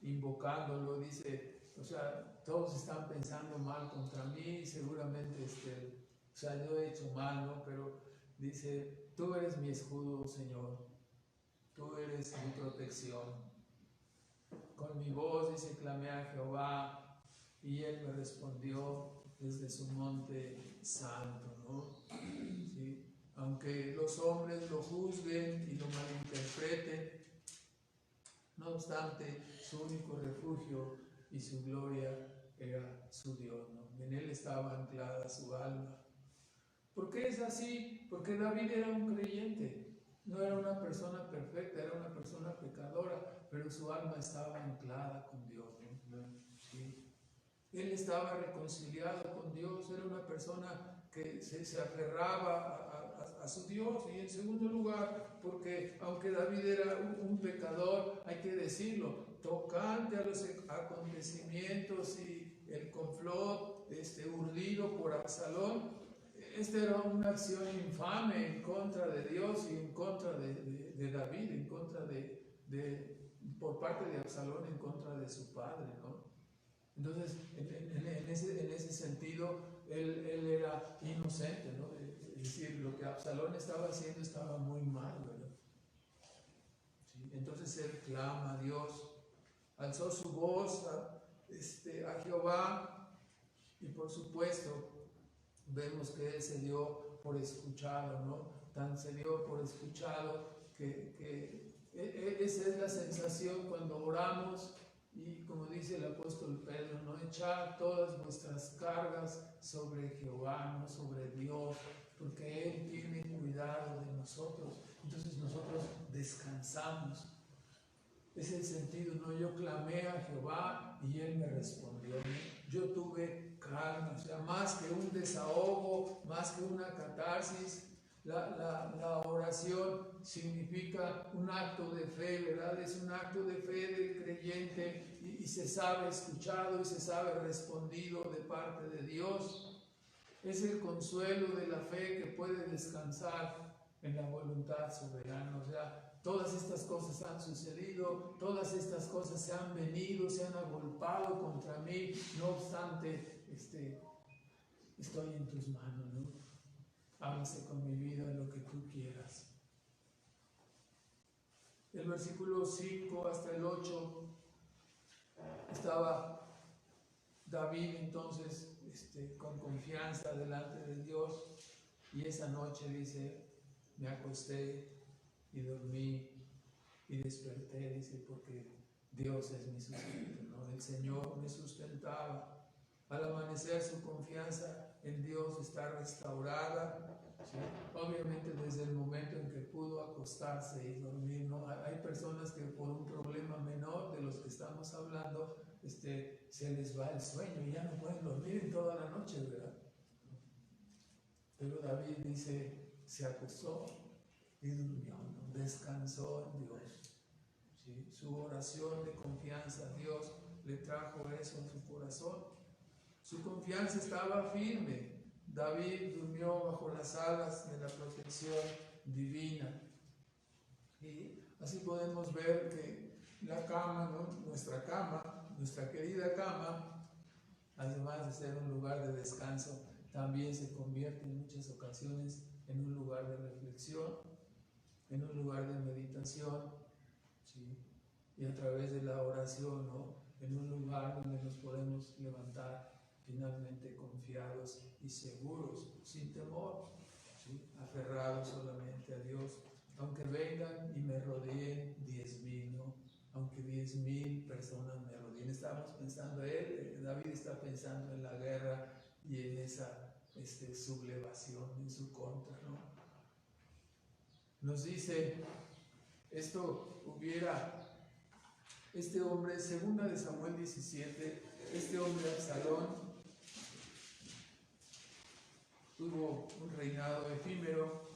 S1: Invocándolo, dice, o sea, todos están pensando mal contra mí, seguramente, o sea, yo he hecho mal, ¿no? Pero dice, tú eres mi escudo, Señor, tú eres mi protección. Con mi voz, dice, clamé a Jehová, y él me respondió desde su monte santo, ¿no? ¿Sí? Aunque los hombres lo juzguen y lo malinterpreten, no obstante, su único refugio y su gloria era su Dios, ¿no? En él estaba anclada su alma. ¿Por qué es así? Porque David era un creyente, no era una persona perfecta, era una persona pecadora, pero su alma estaba anclada con Dios, ¿no? ¿Sí? Él estaba reconciliado con Dios, era una persona que se aferraba a su Dios. Y en segundo lugar, porque aunque David era un pecador, hay que decirlo, tocante a los acontecimientos y el complot urdido por Absalón, esta era una acción infame en contra de Dios y en contra de David, en contra por parte de Absalón, en contra de su padre, ¿no? Entonces, en ese sentido, él era inocente, ¿no? Es decir, lo que Absalón estaba haciendo estaba muy mal, ¿verdad? ¿Sí? Entonces él clama a Dios, alzó su voz a Jehová, y por supuesto vemos que él se dio por escuchado, ¿no? Tan se dio por escuchado que esa es la sensación cuando oramos. Y como dice el apóstol Pedro, no echar todas vuestras cargas sobre Jehová, no sobre Dios, porque Él tiene cuidado de nosotros. Entonces nosotros descansamos. Es el sentido, ¿no? Yo clamé a Jehová y Él me respondió. Yo tuve calma, o sea, más que un desahogo, más que una catarsis. La oración significa un acto de fe, ¿verdad? Es un acto de fe del creyente y se sabe escuchado y se sabe respondido de parte de Dios. Es el consuelo de la fe que puede descansar en la voluntad soberana. O sea, todas estas cosas han sucedido, todas estas cosas se han venido, se han agolpado contra mí, no obstante, estoy en tus manos, ¿no? Hágase con mi vida lo que tú quieras. El versículo 5 hasta el 8 estaba David entonces con confianza delante de Dios, y esa noche dice, me acosté y dormí y desperté, dice, porque Dios es mi sustento, ¿no? El Señor me sustentaba. Al amanecer su confianza en Dios está restaurada, ¿sí? Obviamente desde el momento en que pudo acostarse y dormir, ¿no? Hay personas que por un problema menor de los que estamos hablando, se les va el sueño y ya no pueden dormir en toda la noche, ¿verdad? Pero David dice, se acostó y durmió, ¿no? Descansó en Dios, ¿sí? Su oración de confianza a Dios le trajo eso en su corazón. Su confianza estaba firme. David durmió bajo las alas de la protección divina. Y así podemos ver que la cama, ¿no? Nuestra querida cama, además de ser un lugar de descanso, también se convierte en muchas ocasiones en un lugar de reflexión, en un lugar de meditación, ¿sí? Y a través de la oración, ¿no? En un lugar donde nos podemos levantar finalmente confiados y seguros, sin temor, ¿sí? Aferrados solamente a Dios. Aunque vengan y me rodeen 10,000, ¿no? Aunque 10,000 personas me rodeen. Estamos pensando, David está pensando en la guerra y en esa sublevación en su contra, ¿no? Nos dice, este hombre, segunda de Samuel 17, este hombre Absalón tuvo un reinado efímero.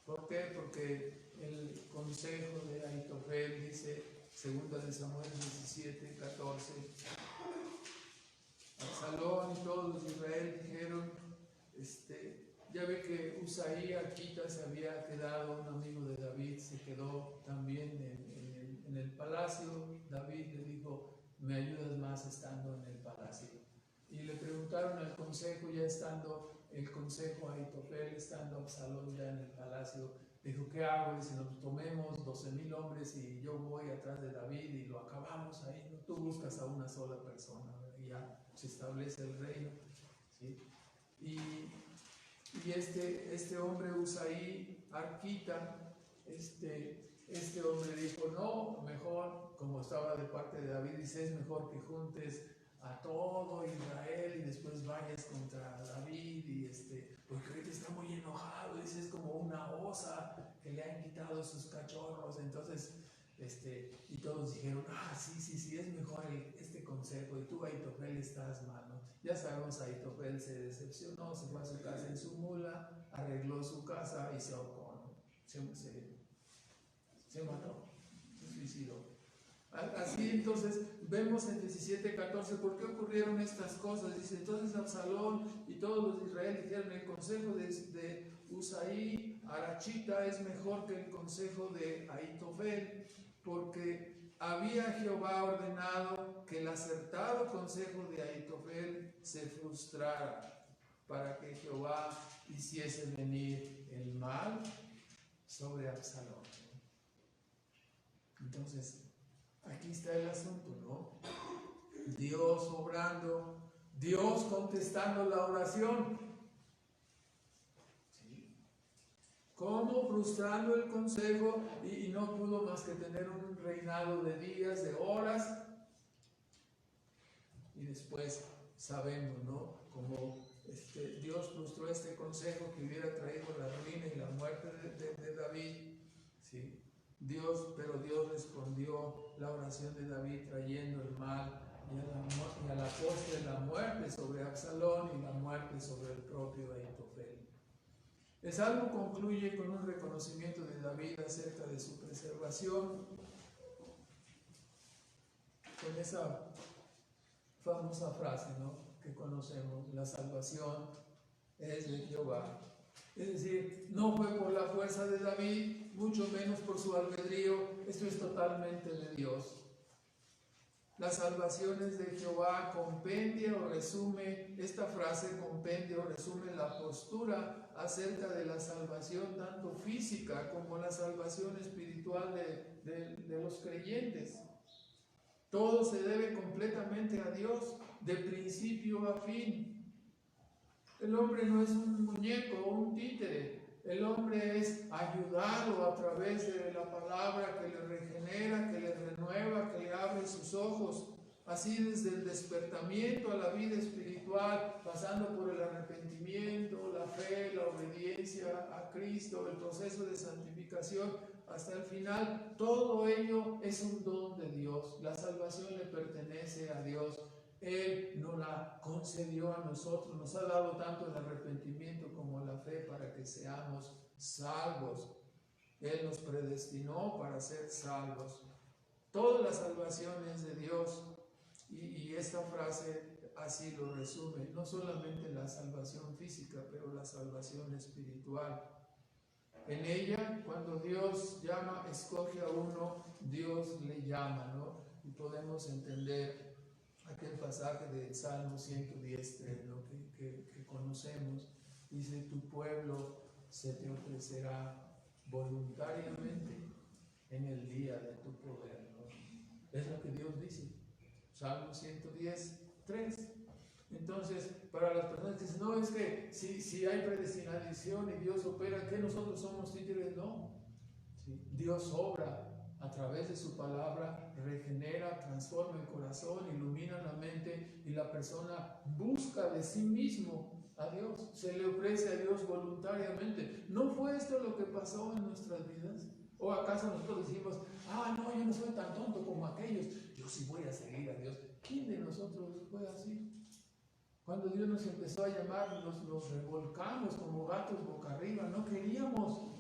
S1: ¿Por qué? Porque el consejo de Ahitofel dice, segunda de Samuel 17, 14, Absalón y todos los de Israel dijeron, Ya ve que Usaí Arquita se había quedado, un amigo de David, se quedó también en el palacio. David le dijo, me ayudas más estando en el palacio. Y le preguntaron al consejo, ya estando el consejo Ahitofel, estando Absalón ya en el palacio, dijo, ¿qué hago? Dice, nos tomemos 12,000 hombres y yo voy atrás de David y lo acabamos ahí, ¿no? Tú buscas a una sola persona, ¿verdad? Y ya se establece el reino, ¿sí? Y este hombre Usaí Arquita, este hombre dijo, no, mejor, como estaba de parte de David, dice, es mejor que juntes a todo Israel y después vayas contra David, porque ahorita está muy enojado, dice, es como una osa que le han quitado sus cachorros. Entonces, y todos dijeron, sí, es mejor este consejo, y tú, Ahitofel, estás mal, ¿no? Ya sabemos, Ahitofel se decepcionó, se fue a su casa en su mula, arregló su casa y se ahorcó, ¿no? Se mató, se suicidó. Así entonces vemos en 17:14 por qué ocurrieron estas cosas. Dice, entonces Absalón y todos los de Israel dijeron, el consejo de Usaí Arachita es mejor que el consejo de Ahitofel, porque había Jehová ordenado que el acertado consejo de Ahitofel se frustrara, para que Jehová hiciese venir el mal sobre Absalón. Entonces, aquí está el asunto, ¿no? Dios obrando, Dios contestando la oración. ¿Sí? ¿Cómo? Frustrando el consejo y no pudo más que tener un reinado de días, de horas. Y después sabemos, ¿no? Como Dios frustró este consejo que hubiera traído la ruina y la muerte de David. ¿Sí? Pero Dios respondió la oración de David trayendo el mal y a la postre la muerte sobre Absalón y la muerte sobre el propio Ahitofel. El Salmo concluye con un reconocimiento de David acerca de su preservación, con esa famosa frase, ¿no?, que conocemos, la salvación es de Jehová. Es decir, no fue por la fuerza de David, mucho menos por su albedrío, esto es totalmente de Dios. La salvación es de Jehová, compendia o resume, esta frase compendia o resume la postura acerca de la salvación, tanto física como la salvación espiritual de los creyentes. Todo se debe completamente a Dios, de principio a fin. El hombre no es un muñeco o un títere. El hombre es ayudado a través de la palabra que le regenera, que le renueva, que le abre sus ojos. Así desde el despertamiento a la vida espiritual, pasando por el arrepentimiento, la fe, la obediencia a Cristo, el proceso de santificación, hasta el final, todo ello es un don de Dios. La salvación le pertenece a Dios. Él nos la concedió a nosotros, nos ha dado tanto el arrepentimiento como la fe para que seamos salvos. Él nos predestinó para ser salvos. Toda la salvación es de Dios y esta frase así lo resume, no solamente la salvación física, pero la salvación espiritual. En ella, cuando Dios llama, escoge a uno, Dios le llama, ¿no? Y podemos entender aquel pasaje del Salmo 110, ¿no?, que conocemos. Dice, tu pueblo se te ofrecerá voluntariamente en el día de tu poder, ¿no? Es lo que Dios dice. Salmo 110:3. Entonces, para las personas que dicen, no, es que si hay predestinación y Dios opera, ¿qué nosotros somos títeres? No. ¿Sí? Dios obra a través de su palabra, regenera, transforma el corazón, ilumina la mente y la persona busca de sí mismo a Dios, se le ofrece a Dios voluntariamente. ¿No fue esto lo que pasó en nuestras vidas? ¿O acaso nosotros decimos, no, yo no soy tan tonto como aquellos, yo sí voy a seguir a Dios? ¿Quién de nosotros fue así? Cuando Dios nos empezó a llamar, nos revolcamos como gatos boca arriba, no queríamos.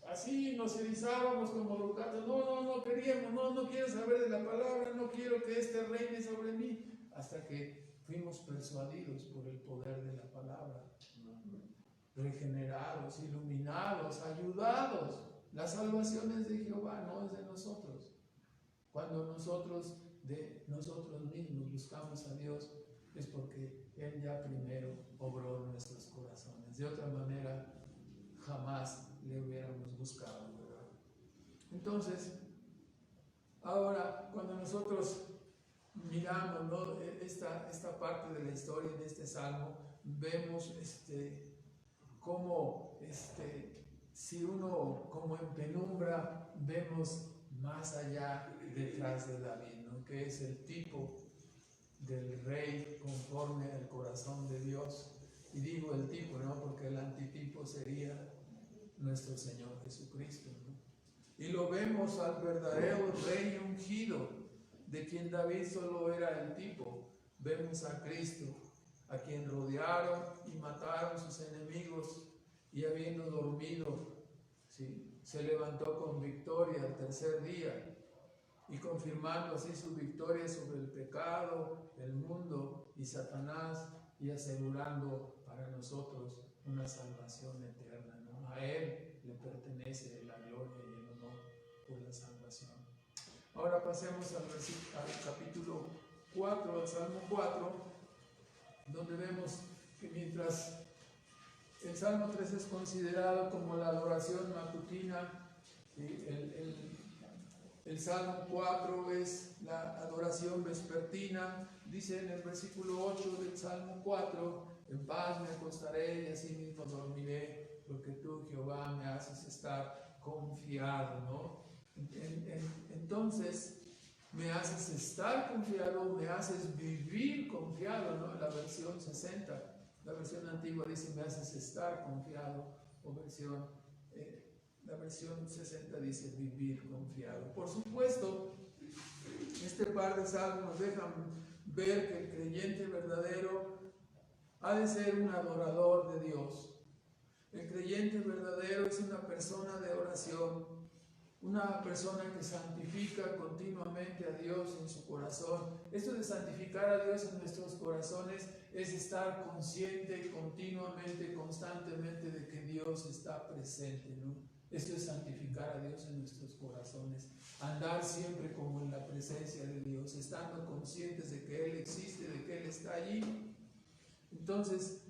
S1: Así nos erizábamos como los gatos, no queríamos, no quiero saber de la palabra, no quiero que este reine sobre mí, hasta que fuimos persuadidos por el poder de la palabra. regenerados, iluminados, ayudados. La salvación es de Jehová, no es de nosotros. Cuando nosotros de nosotros mismos buscamos a Dios, es porque Él ya primero obró en nuestros corazones. De otra manera, jamás le hubiéramos buscado, ¿verdad? Entonces, ahora, cuando nosotros miramos, ¿no?, esta parte de la historia en este salmo, vemos cómo si uno como en penumbra vemos más allá detrás de David, ¿no?, que es el tipo del rey conforme al corazón de Dios. Y digo el tipo, ¿no?, porque el antitipo sería nuestro Señor Jesucristo, ¿no? Y lo vemos al verdadero rey ungido, de quien David solo era el tipo. Vemos a Cristo, a quien rodearon y mataron sus enemigos, y habiendo dormido, ¿sí?, se levantó con victoria al tercer día, y confirmando así su victoria sobre el pecado, el mundo y Satanás, y asegurando para nosotros una salvación eterna, ¿no? A Él le pertenece la gloria y el honor por la salvación. Ahora pasemos al capítulo 4, al Salmo 4, donde vemos que mientras el Salmo 3 es considerado como la adoración matutina, ¿sí?, el Salmo 4 es la adoración vespertina. Dice en el versículo 8 del Salmo 4: en paz me acostaré y así mismo dormiré, porque tú, Jehová, me haces estar confiado, ¿no? Entonces, me haces estar confiado, me haces vivir confiado, ¿no? La versión 60, la versión antigua dice me haces estar confiado, o la versión 60 dice vivir confiado. Por supuesto, este par de salmos nos dejan ver que el creyente verdadero ha de ser un adorador de Dios. El creyente verdadero es una persona de oración, una persona que santifica continuamente a Dios en su corazón. Esto de santificar a Dios en nuestros corazones es estar consciente continuamente, constantemente de que Dios está presente, ¿no? Esto es santificar a Dios en nuestros corazones, andar siempre como en la presencia de Dios, estando conscientes de que Él existe, de que Él está allí. Entonces,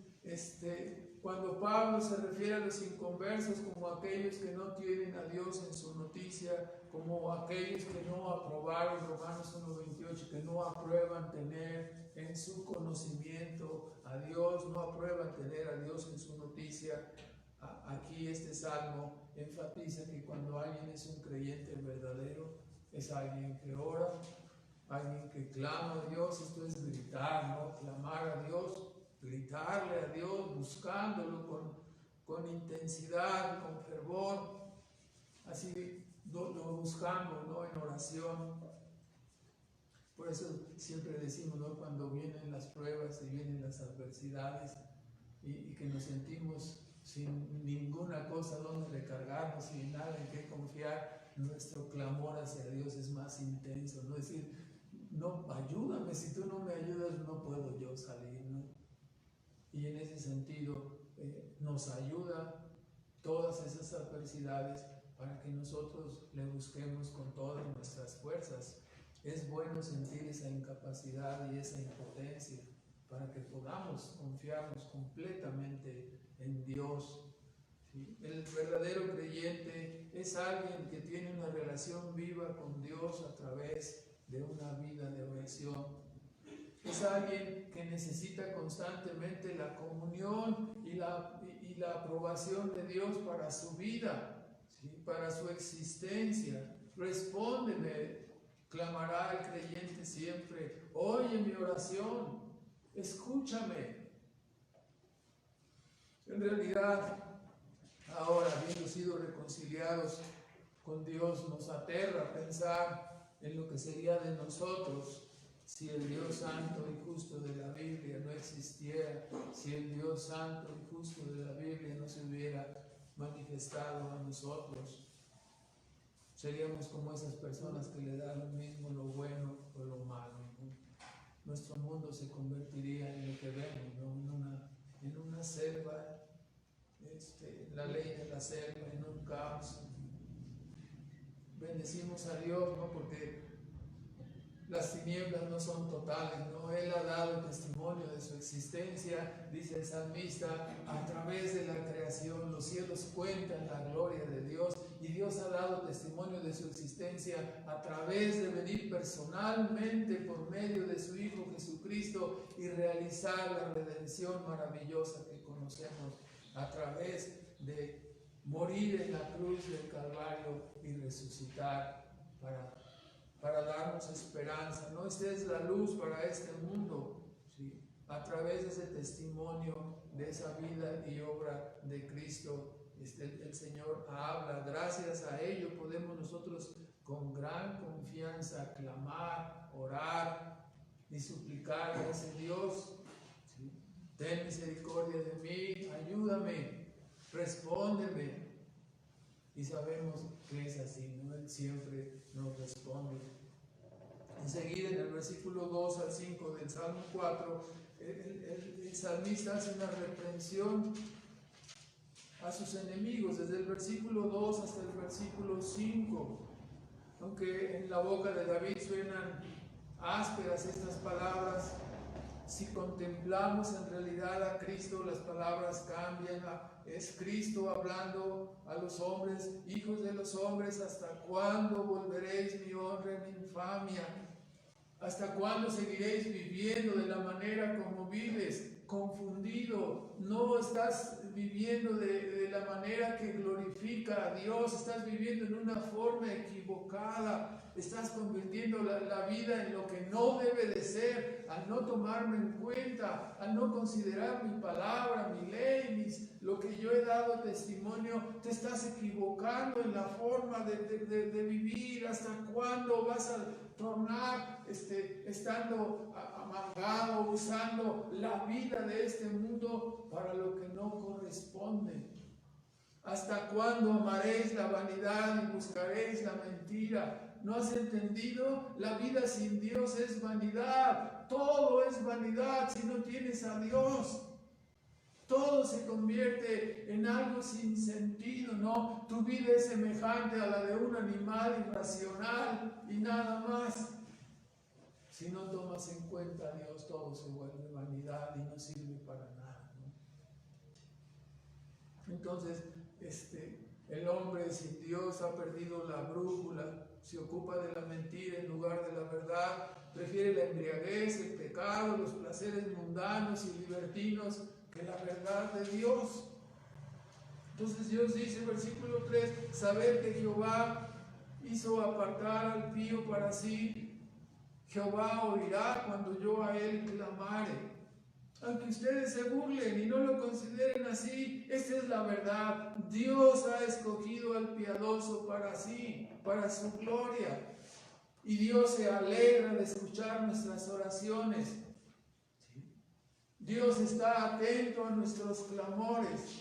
S1: cuando Pablo se refiere a los inconversos como aquellos que no tienen a Dios en su noticia, como aquellos que no aprobaron, Romanos 1:28, que no aprueban tener en su conocimiento a Dios, no aprueban tener a Dios en su noticia, aquí este salmo enfatiza que cuando alguien es un creyente verdadero, es alguien que ora, alguien que clama a Dios. Esto es gritar, ¿no? Clamar a Dios, gritarle a Dios, buscándolo con intensidad, con fervor, así lo buscamos, ¿no?, en oración. Por eso siempre decimos, ¿no?, cuando vienen las pruebas y vienen las adversidades y que nos sentimos sin ninguna cosa donde recargarnos, sin nada en qué confiar, nuestro clamor hacia Dios es más intenso, ¿no? Es decir, no, ayúdame, si tú no me ayudas no puedo yo salir, ¿no? Y en ese sentido nos ayuda todas esas adversidades para que nosotros le busquemos con todas nuestras fuerzas. Es bueno sentir esa incapacidad y esa impotencia para que podamos confiarnos completamente en Dios, ¿sí? El verdadero creyente es alguien que tiene una relación viva con Dios a través de una vida de oración. Es alguien que necesita constantemente la comunión y la aprobación de Dios para su vida, ¿sí?, para su existencia. Respóndeme, clamará el creyente siempre. Oye mi oración, escúchame. En realidad, ahora, habiendo sido reconciliados con Dios, nos aterra pensar en lo que sería de nosotros si el Dios santo y justo de la Biblia no existiera, si el Dios santo y justo de la Biblia no se hubiera manifestado a nosotros. Seríamos como esas personas que le dan lo mismo lo bueno o lo malo, ¿no? Nuestro mundo se convertiría en lo que vemos, ¿no?, en una selva la ley de la selva, en un caos. Bendecimos a Dios, ¿no? Porque las tinieblas no son totales, ¿no? Él ha dado testimonio de su existencia, dice el salmista, a través de la creación. Los cielos cuentan la gloria de Dios, y Dios ha dado testimonio de su existencia a través de venir personalmente por medio de su Hijo Jesucristo y realizar la redención maravillosa que conocemos a través de morir en la cruz del Calvario y resucitar para darnos esperanza, ¿no? Esta es la luz para este mundo, ¿sí? A través de ese testimonio, de esa vida y obra de Cristo, el Señor habla. Gracias a ello podemos nosotros con gran confianza clamar, orar y suplicar a ese Dios, ¿sí? Ten misericordia de mí, ayúdame, respóndeme. Y sabemos que es así, ¿no? Él siempre nos responde. Enseguida, en el versículo 2 al 5 del Salmo 4, el salmista hace una reprensión a sus enemigos, desde el versículo 2 hasta el versículo 5. Aunque en la boca de David suenan ásperas estas palabras, si contemplamos en realidad a Cristo, las palabras cambian. Es Cristo hablando a los hombres: hijos de los hombres, ¿hasta cuándo volveréis mi honra en infamia? ¿Hasta cuándo seguiréis viviendo de la manera como vives? Confundido, no estás viviendo de la manera que glorifica a Dios, estás viviendo en una forma equivocada, estás convirtiendo la vida en lo que no debe de ser, al no tomarme en cuenta, al no considerar mi palabra, mi ley, lo que yo he dado testimonio. Te estás equivocando en la forma de vivir. ¿Hasta cuándo vas a tornar estando amargado, usando la vida de este mundo para lo que no corresponde? ¿Hasta cuándo amaréis la vanidad y buscaréis la mentira? ¿No has entendido? La vida sin Dios es vanidad. Todo es vanidad si no tienes a Dios. Todo se convierte en algo sin sentido, ¿no? Tu vida es semejante a la de un animal irracional y nada más. Si no tomas en cuenta a Dios, todo se vuelve vanidad y no sirve para nada, ¿no? Entonces, el hombre sin Dios ha perdido la brújula, se ocupa de la mentira en lugar de la verdad, prefiere la embriaguez, el pecado, los placeres mundanos y libertinos que la verdad de Dios. Entonces Dios dice, versículo 3, sabed que Jehová hizo apartar al pío para sí. Jehová oirá cuando yo a él clamare. Aunque ustedes se burlen y no lo consideren así, esta es la verdad. Dios ha escogido al piadoso para sí, para su gloria. Y Dios se alegra de escuchar nuestras oraciones. Dios está atento a nuestros clamores.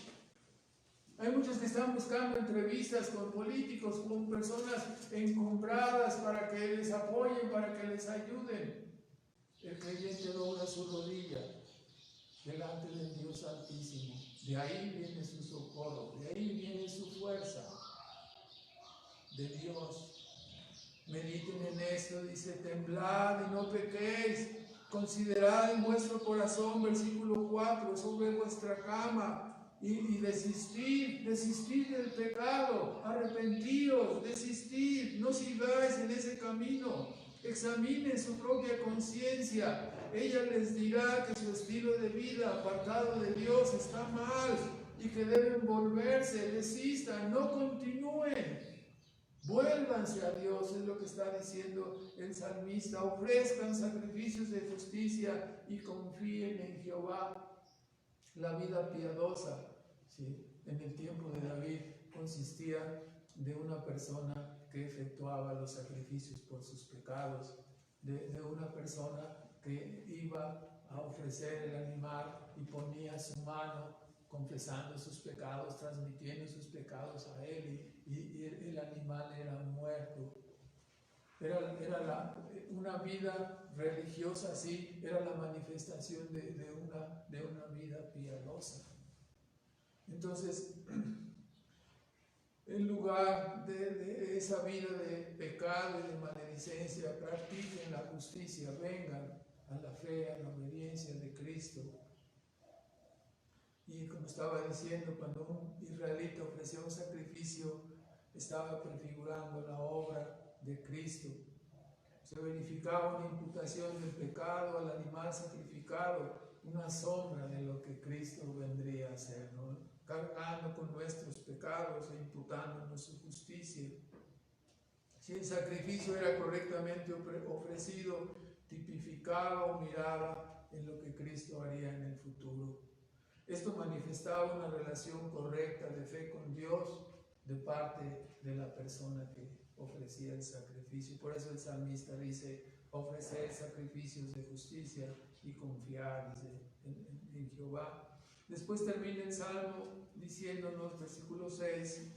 S1: Hay muchos que están buscando entrevistas con políticos, con personas encumbradas para que les apoyen, para que les ayuden. El creyente dobla su rodilla delante del Dios Altísimo. De ahí viene su socorro, de ahí viene su fuerza, de Dios. Mediten en esto, dice: temblad y no pequéis. Considerad en vuestro corazón, versículo 4, sobre vuestra cama, y desistid del pecado, arrepentidos, desistid, no sigáis en ese camino. Examinen su propia conciencia, ella les dirá que su estilo de vida apartado de Dios está mal y que deben volverse. Desistan, no continúen. Vuélvanse a Dios, es lo que está diciendo el salmista. Ofrezcan sacrificios de justicia y confíen en Jehová. La vida piadosa, ¿sí?, en el tiempo de David consistía de una persona que efectuaba los sacrificios por sus pecados, de una persona que iba a ofrecer el animal y ponía su mano confesando sus pecados, transmitiendo sus pecados a él, y el animal era muerto. Era una vida religiosa así, era la manifestación de una vida piadosa. Entonces, en lugar de esa vida de pecado y de maledicencia, practiquen la justicia, vengan a la fe, a la obediencia de Cristo. Y como estaba diciendo, cuando un israelita ofrecía un sacrificio, estaba prefigurando la obra de Cristo. Se verificaba una imputación del pecado al animal sacrificado, una sombra de lo que Cristo vendría a hacer, ¿no? Cargando con nuestros pecados e imputándonos su justicia. Si el sacrificio era correctamente ofrecido, tipificaba o miraba en lo que Cristo haría en el futuro. Esto manifestaba una relación correcta de fe con Dios de parte de la persona que ofrecía el sacrificio. Por eso el salmista dice, ofrecer sacrificios de justicia y confiar, dice, en Jehová. Después termina el Salmo diciéndonos, versículo 6,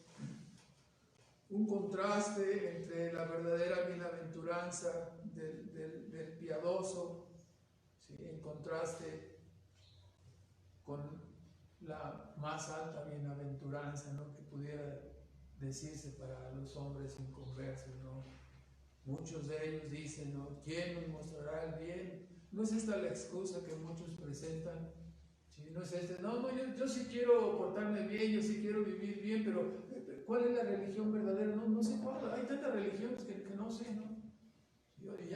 S1: un contraste entre la verdadera bienaventuranza del piadoso, ¿sí? En contraste con la más alta bienaventuranza, ¿no?, que pudiera decirse para los hombres inconversos, ¿no? Muchos de ellos dicen, ¿no?, ¿quién nos mostrará el bien? ¿No es esta la excusa que muchos presentan? ¿Sí? No es yo sí quiero portarme bien, yo sí quiero vivir bien, pero ¿cuál es la religión verdadera? No sé cuál. Hay tantas religiones que no sé, ¿no?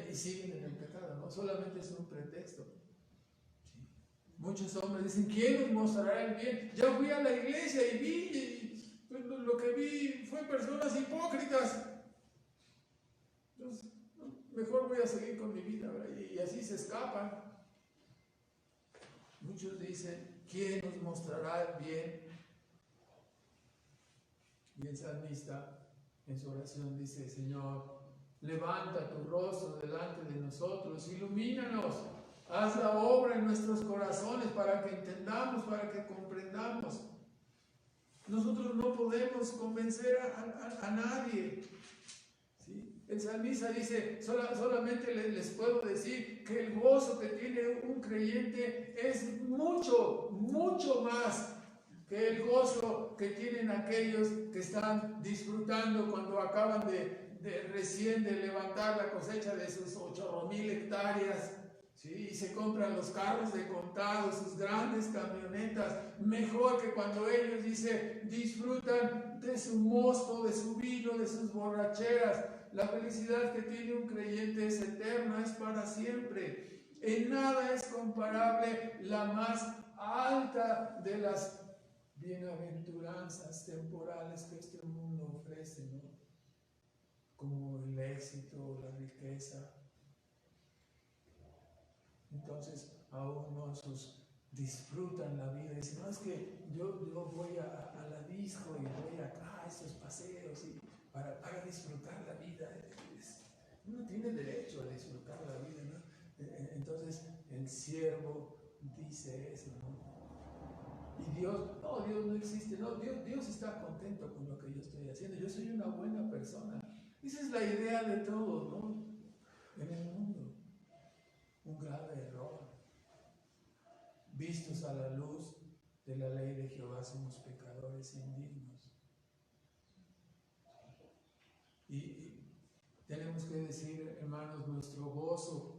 S1: Y siguen en el pecado, ¿no? Solamente es un pretexto. ¿Sí? Muchos hombres dicen, ¿quién nos mostrará el bien? Ya fui a la iglesia y vi, pues, lo que vi fue personas hipócritas. Entonces, mejor voy a seguir con mi vida, ¿verdad? Y así se escapan. Muchos dicen, ¿quién nos mostrará el bien? Y el salmista en su oración dice, Señor, levanta tu rostro delante de nosotros, ilumínanos, haz la obra en nuestros corazones para que entendamos, para que comprendamos. Nosotros no podemos convencer a nadie. ¿Sí? El salmista dice, solamente les puedo decir que el gozo que tiene un creyente es mucho, mucho más que el gozo que tienen aquellos que están disfrutando cuando acaban recién de levantar la cosecha de sus 8,000 hectáreas, ¿sí? Y se compran los carros de contado, sus grandes camionetas, mejor que cuando ellos, dice, disfrutan de su mosto, de su vino, de sus borracheras. La felicidad que tiene un creyente es eterna, es para siempre. En nada es comparable la más alta de las bienaventuranzas temporales que este mundo ofrece, ¿no? Como el éxito, la riqueza. Entonces, aún nosotros disfrutan la vida. Dicen, no, es que yo voy a la disco y voy acá a estos paseos y para disfrutar la vida. Uno tiene derecho a disfrutar la vida, ¿no? Entonces, el siervo dice eso, ¿no? Y Dios no existe, no, Dios está contento con lo que yo estoy haciendo, yo soy una buena persona. Esa es la idea de todos, ¿no? En el mundo. Un grave error. Vistos a la luz de la ley de Jehová somos pecadores indignos. Y tenemos que decir, hermanos, nuestro gozo.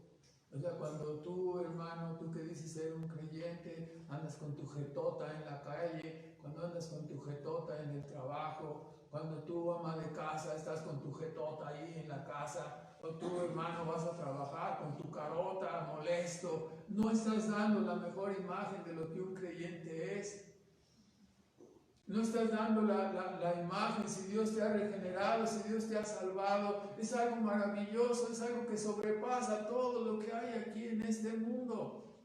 S1: O sea, cuando tú, hermano, tú que dices ser un creyente, andas con tu jetota en la calle, cuando andas con tu jetota en el trabajo, cuando tú, ama de casa, estás con tu jetota ahí en la casa, o tú, hermano, vas a trabajar con tu carota, molesto, no estás dando la mejor imagen de lo que un creyente es. No estás dando la imagen. Si Dios te ha regenerado, si Dios te ha salvado, es algo maravilloso, es algo que sobrepasa todo lo que hay aquí en este mundo.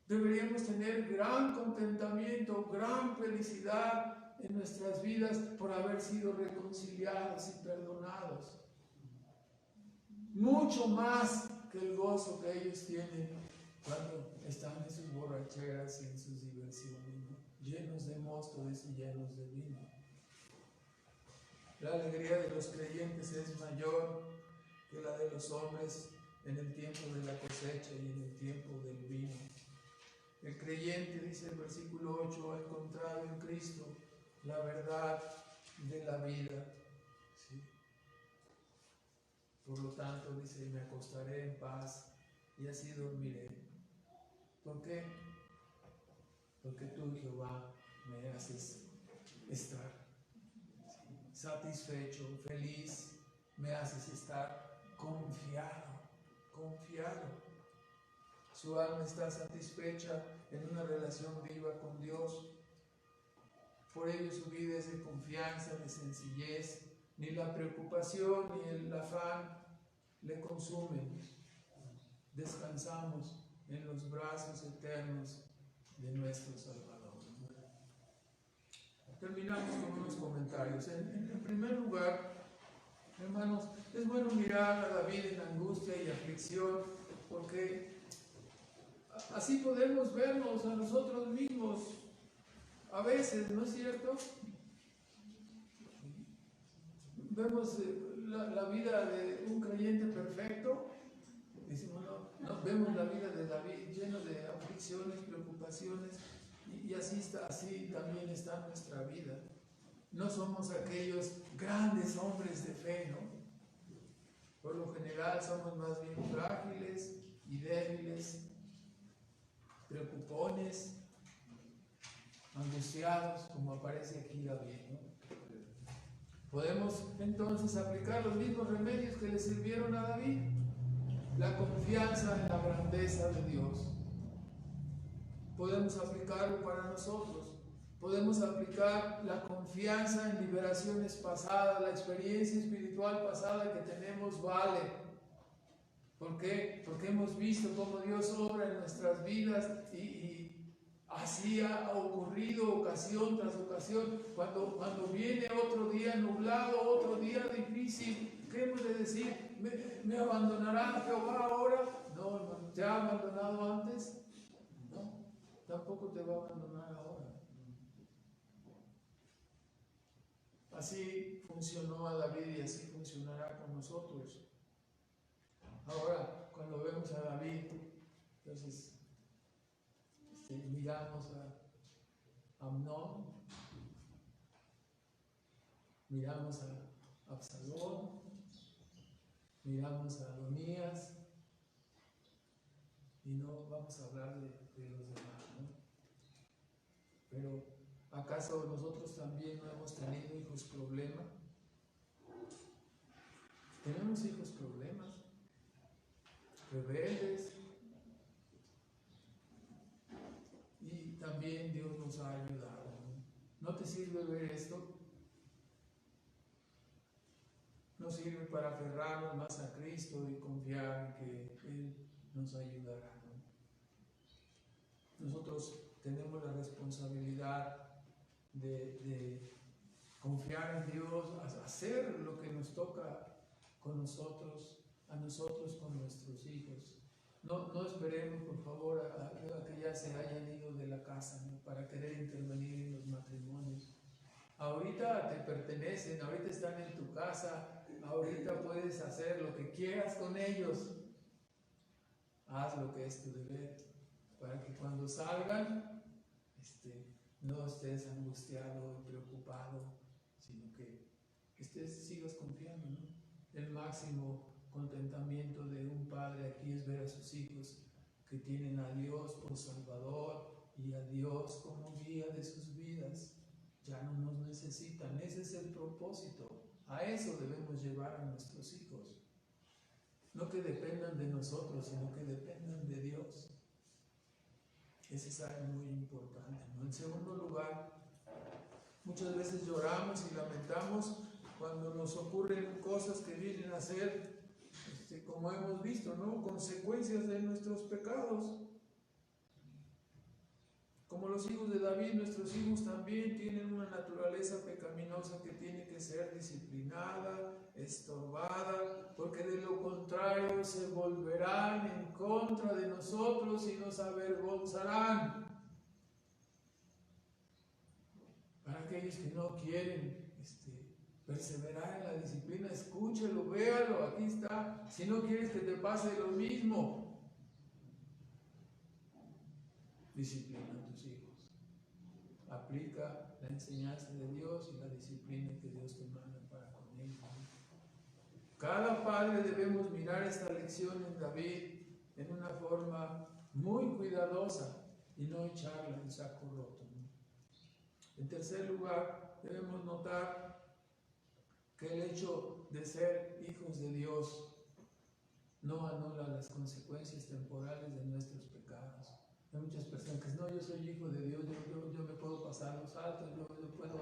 S1: Deberíamos tener gran contentamiento, gran felicidad en nuestras vidas por haber sido reconciliados y perdonados. Mucho más que el gozo que ellos tienen cuando están en sus borracheras y en sus diversiones, ¿no? Llenos de móstoles y llenos de vino. La alegría de los creyentes es mayor que la de los hombres en el tiempo de la cosecha y en el tiempo del vino. El creyente, dice el versículo 8, ha encontrado en Cristo la verdad de la vida. ¿Sí? Por lo tanto, dice, me acostaré en paz y así dormiré. ¿Por qué? Porque tú, Jehová, me haces estar satisfecho, feliz, me haces estar confiado. Su alma está satisfecha en una relación viva con Dios. Por ello su vida es de confianza, de sencillez. Ni la preocupación ni el afán le consumen. Descansamos en los brazos eternos de nuestro Salvador. Terminamos con unos comentarios. En primer lugar, hermanos, es bueno mirar a David en angustia y aflicción, porque así podemos vernos a nosotros mismos a veces, ¿no es cierto? Vemos la vida de un creyente perfecto, decimos, no, vemos la vida de David lleno de aflicciones, preocupaciones, y así también está nuestra vida. No somos aquellos grandes hombres de fe, ¿no? Por lo general somos más bien frágiles y débiles, preocupones, angustiados, como aparece aquí David, ¿no? Podemos entonces aplicar los mismos remedios que le sirvieron a David. La confianza en la grandeza de Dios. Podemos aplicarlo para nosotros. Podemos aplicar la confianza en liberaciones pasadas, la experiencia espiritual pasada que tenemos vale. ¿Por qué? Porque hemos visto cómo Dios obra en nuestras vidas y así ha ocurrido ocasión tras ocasión. Cuando viene otro día nublado, otro día difícil, ¿qué hemos de decir? ¿Me abandonará Jehová ahora? No, hermano, ¿te ha abandonado antes? No, tampoco te va a abandonar ahora. Así funcionó a David y así funcionará con nosotros. Ahora, cuando vemos a David, entonces miramos a Amnón, miramos a Absalón, miramos a Adonías, y no vamos a hablar de los demás, ¿no? Pero, ¿acaso nosotros también no hemos tenido hijos problema? Tenemos hijos problemas, rebeldes, y también Dios nos ha ayudado, ¿no? ¿No te sirve ver esto? Nos sirve para aferrarnos más a Cristo y confiar en que Él nos ayudará, ¿no? Nosotros tenemos la responsabilidad de confiar en Dios, hacer lo que nos toca con nosotros, a nosotros con nuestros hijos. No esperemos, por favor, a que ya se hayan ido de la casa, ¿no? Para querer intervenir en los matrimonios. Ahorita te pertenecen, ahorita están en tu casa, ahorita puedes hacer lo que quieras con ellos. Haz lo que es tu deber, para que cuando salgan, no estés angustiado y preocupado, sino que sigas confiando, ¿no? El máximo contentamiento de un padre aquí es ver a sus hijos que tienen a Dios por Salvador y a Dios como guía de sus vidas. Ya no nos necesitan. Ese es el propósito. A eso debemos llevar a nuestros hijos. No que dependan de nosotros, sino que dependan de Dios. Ese es algo muy importante, ¿no? En segundo lugar, muchas veces lloramos y lamentamos cuando nos ocurren cosas que vienen a ser, como hemos visto, ¿no? Consecuencias de nuestros pecados. Como los hijos de David, nuestros hijos también tienen una naturaleza pecaminosa que tiene que ser disciplinada, estorbada, porque de lo contrario se volverán en contra de nosotros y nos avergonzarán. Para aquellos que no quieren perseverar en la disciplina, escúchelo, véalo, aquí está. Si no quieres que te pase lo mismo, disciplina a tus hijos. Aplica la enseñanza de Dios y la disciplina que Dios te manda para con ellos. Cada padre debemos mirar esta lección en David en una forma muy cuidadosa y no echarla en saco roto. En tercer lugar, debemos notar que el hecho de ser hijos de Dios no anula las consecuencias temporales de nuestros pecados. Hay muchas personas que dicen, no, yo soy hijo de Dios, yo me puedo pasar los altos, yo puedo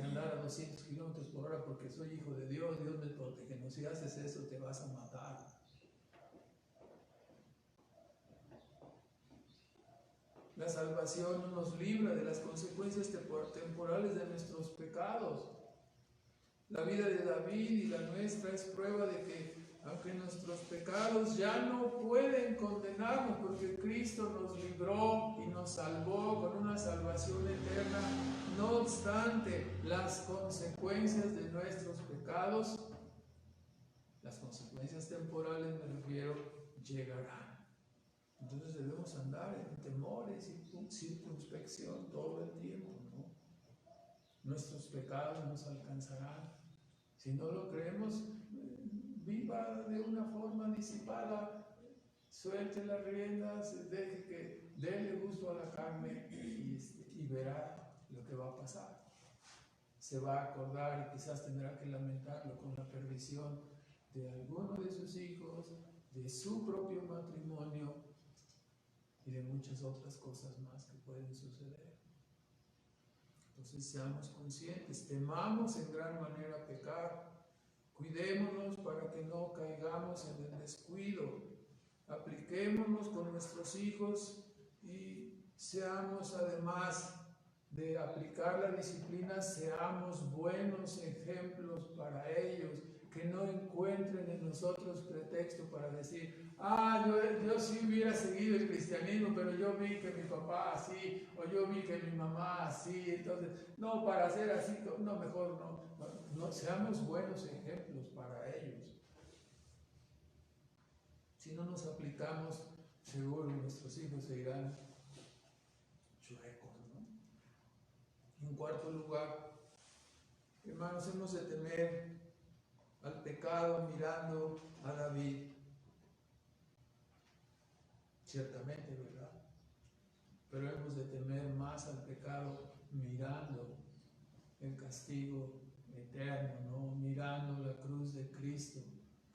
S1: andar a 200 kilómetros por hora porque soy hijo de Dios, Dios me protege. No, si haces eso te vas a matar. La salvación no nos libra de las consecuencias temporales de nuestros pecados. La vida de David y la nuestra es prueba de que aunque nuestros pecados ya no pueden condenarnos porque Cristo nos libró y nos salvó con una salvación eterna, no obstante las consecuencias de nuestros pecados, las consecuencias temporales me refiero, llegarán. Entonces debemos andar en temores y circunspección todo el tiempo, ¿no? Nuestros pecados nos alcanzarán. Si no lo creemos, viva de una forma disipada, suelte las riendas, deje que déle gusto a la carne y verá lo que va a pasar. Se va a acordar y quizás tendrá que lamentarlo con la perdición de alguno de sus hijos, de su propio matrimonio y de muchas otras cosas más que pueden suceder. Entonces seamos conscientes, temamos en gran manera pecar, cuidémonos para que no caigamos en el descuido, apliquémonos con nuestros hijos y seamos, además de aplicar la disciplina, seamos buenos ejemplos para ellos, que no encuentren en nosotros pretexto para decir, yo sí hubiera seguido el cristianismo, pero yo vi que mi papá así, o yo vi que mi mamá así, entonces, no, para ser así, no, mejor no, seamos buenos ejemplos para ellos. Si no nos aplicamos, seguro nuestros hijos se irán chuecos, ¿no? En cuarto lugar, hermanos, hemos de temer al pecado mirando a David. Ciertamente, ¿verdad? Pero hemos de temer más al pecado mirando el castigo eterno, ¿no? Mirando la cruz de Cristo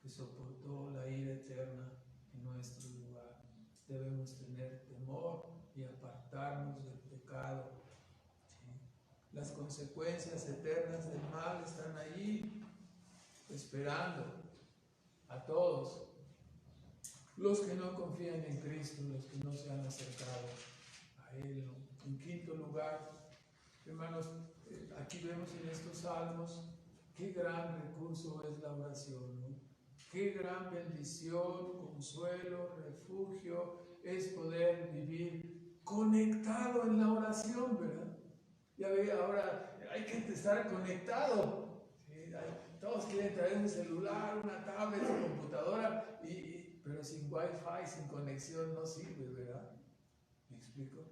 S1: que soportó la ira eterna en nuestro lugar. Debemos tener temor y apartarnos del pecado. ¿Sí? Las consecuencias eternas del mal están allí, esperando a todos los que no confían en Cristo, los que no se han acercado a Él, ¿no? En quinto lugar, hermanos, aquí vemos en estos salmos qué gran recurso es la oración, ¿no? Qué gran bendición, consuelo, refugio es poder vivir conectado en la oración, ¿verdad? Ya ve, ahora hay que estar conectado, ¿sí? Todos quieren traer un celular, una tablet, una computadora, pero sin wifi, sin conexión no sirve, ¿verdad? ¿Me explico?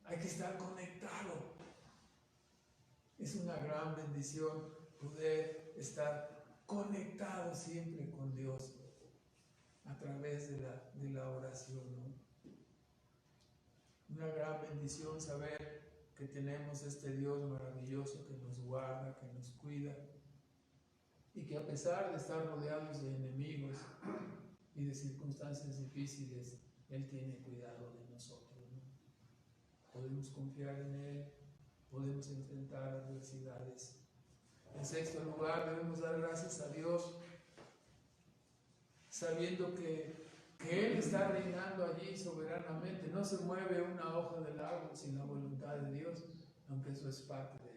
S1: Hay que estar conectado. Es una gran bendición poder estar conectado siempre con Dios a través de la oración, ¿no? Una gran bendición saber que tenemos este Dios maravilloso que nos guarda, que nos cuida y que a pesar de estar rodeados de enemigos y de circunstancias difíciles, Él tiene cuidado de nosotros, ¿no? Podemos confiar en Él, podemos enfrentar adversidades. En sexto lugar, debemos dar gracias a Dios, sabiendo que Él está reinando allí soberanamente. No se mueve una hoja del árbol sin la voluntad de Dios, aunque eso es parte de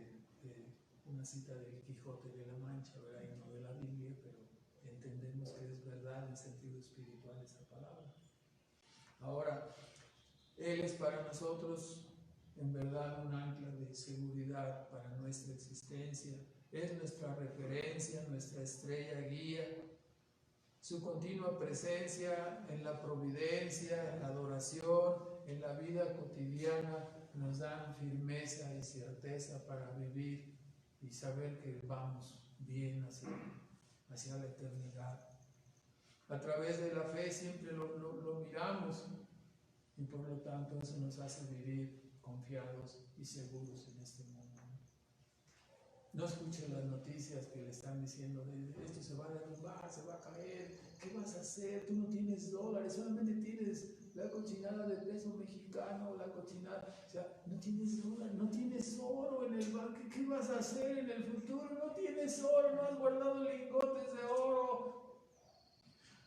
S1: una cita del Quijote de la Mancha, ¿verdad? Y no de la Biblia, pero entendemos que es verdad en sentido espiritual esa palabra. Ahora, Él es para nosotros en verdad un ancla de seguridad para nuestra existencia. Es nuestra referencia, nuestra estrella guía. Su continua presencia en la providencia, en la adoración, en la vida cotidiana nos dan firmeza y certeza para vivir y saber que vamos bien hacia la eternidad. A través de la fe siempre lo miramos y por lo tanto eso nos hace vivir confiados y seguros en este mundo. No escuchen las noticias que le están diciendo esto se va a derrumbar, se va a caer, ¿qué vas a hacer? Tú no tienes dólares, solamente tienes la cochinada de peso mexicano, la cochinada, o sea, no tienes dólares, no tienes oro en el banco, ¿qué vas a hacer en el futuro? No tienes oro, no has guardado lingotes de oro.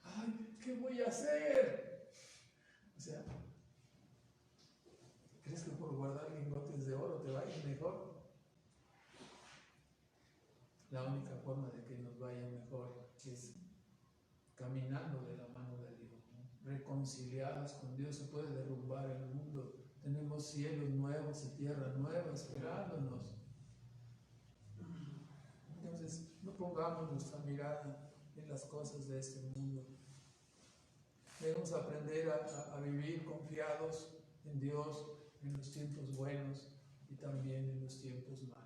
S1: Ay, ¿qué voy a hacer? O sea, ¿crees que por guardar lingotes de oro te va a ir mejor? La única forma de que nos vaya mejor es caminando de la mano de Dios, ¿no? Reconciliados con Dios. Se puede derrumbar el mundo. Tenemos cielos nuevos y tierra nueva esperándonos. Entonces, no pongamos nuestra mirada en las cosas de este mundo. Debemos aprender a vivir confiados en Dios en los tiempos buenos y también en los tiempos malos.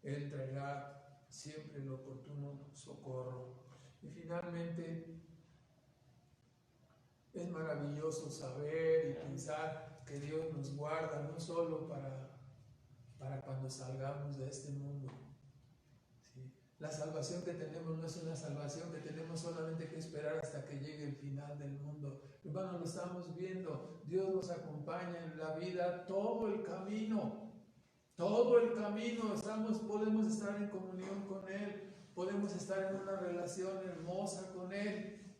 S1: Él traerá siempre el oportuno socorro. Y finalmente, es maravilloso saber y pensar que Dios nos guarda no solo para cuando salgamos de este mundo. ¿Sí? La salvación que tenemos no es una salvación que tenemos solamente que esperar hasta que llegue el final del mundo. Hermanos, lo estamos viendo. Dios nos acompaña en la vida todo el camino. Todo el camino podemos estar en comunión con Él, podemos estar en una relación hermosa con Él.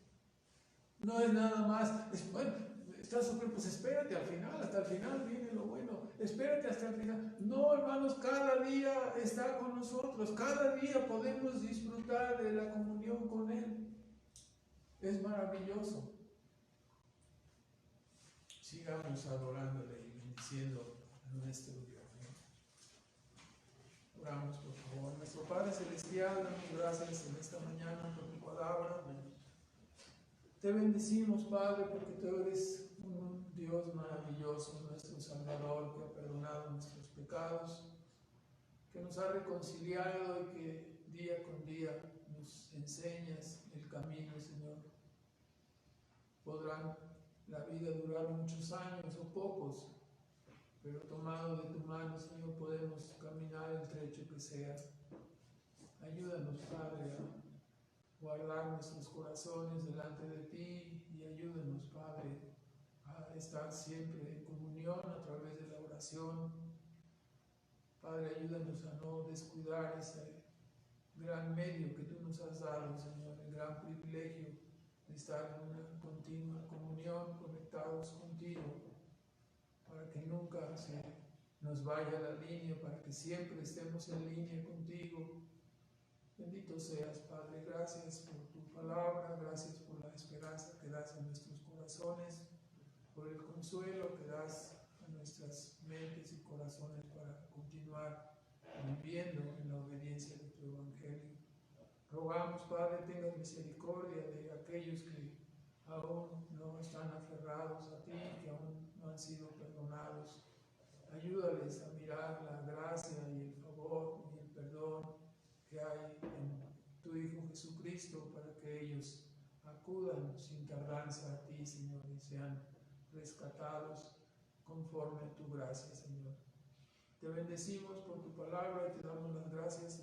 S1: No es nada más, bueno, estás sufriendo, pues espérate al final, hasta el final viene lo bueno, espérate hasta el final. No, hermanos, cada día está con nosotros, cada día podemos disfrutar de la comunión con Él. Es maravilloso. Sigamos adorándole y bendiciendo a nuestro Dios. Oramos, por favor. Nuestro Padre Celestial, damos gracias en esta mañana por tu palabra. Te bendecimos, Padre, porque tú eres un Dios maravilloso, nuestro Salvador, que ha perdonado nuestros pecados, que nos ha reconciliado y que día con día nos enseñas el camino, Señor. Podrán la vida durar muchos años o pocos, pero tomado de tu mano, Señor, podemos caminar el trecho que sea. Ayúdanos, Padre, a guardar nuestros corazones delante de ti y ayúdanos, Padre, a estar siempre en comunión a través de la oración. Padre, ayúdanos a no descuidar ese gran medio que tú nos has dado, Señor, el gran privilegio de estar en una continua comunión, conectados contigo, para que nunca se nos vaya la línea, para que siempre estemos en línea contigo. Bendito seas, Padre. Gracias por tu palabra, gracias por la esperanza que das a nuestros corazones, por el consuelo que das a nuestras mentes y corazones para continuar viviendo en la obediencia de tu Evangelio. Rogamos, Padre, tengas misericordia de aquellos que aún no están aferrados a ti, que aún no han sido perdonados. Ayúdales a mirar la gracia y el favor y el perdón que hay en tu Hijo Jesucristo para que ellos acudan sin tardanza a ti, Señor, y sean rescatados conforme a tu gracia, Señor. Te bendecimos por tu palabra y te damos las gracias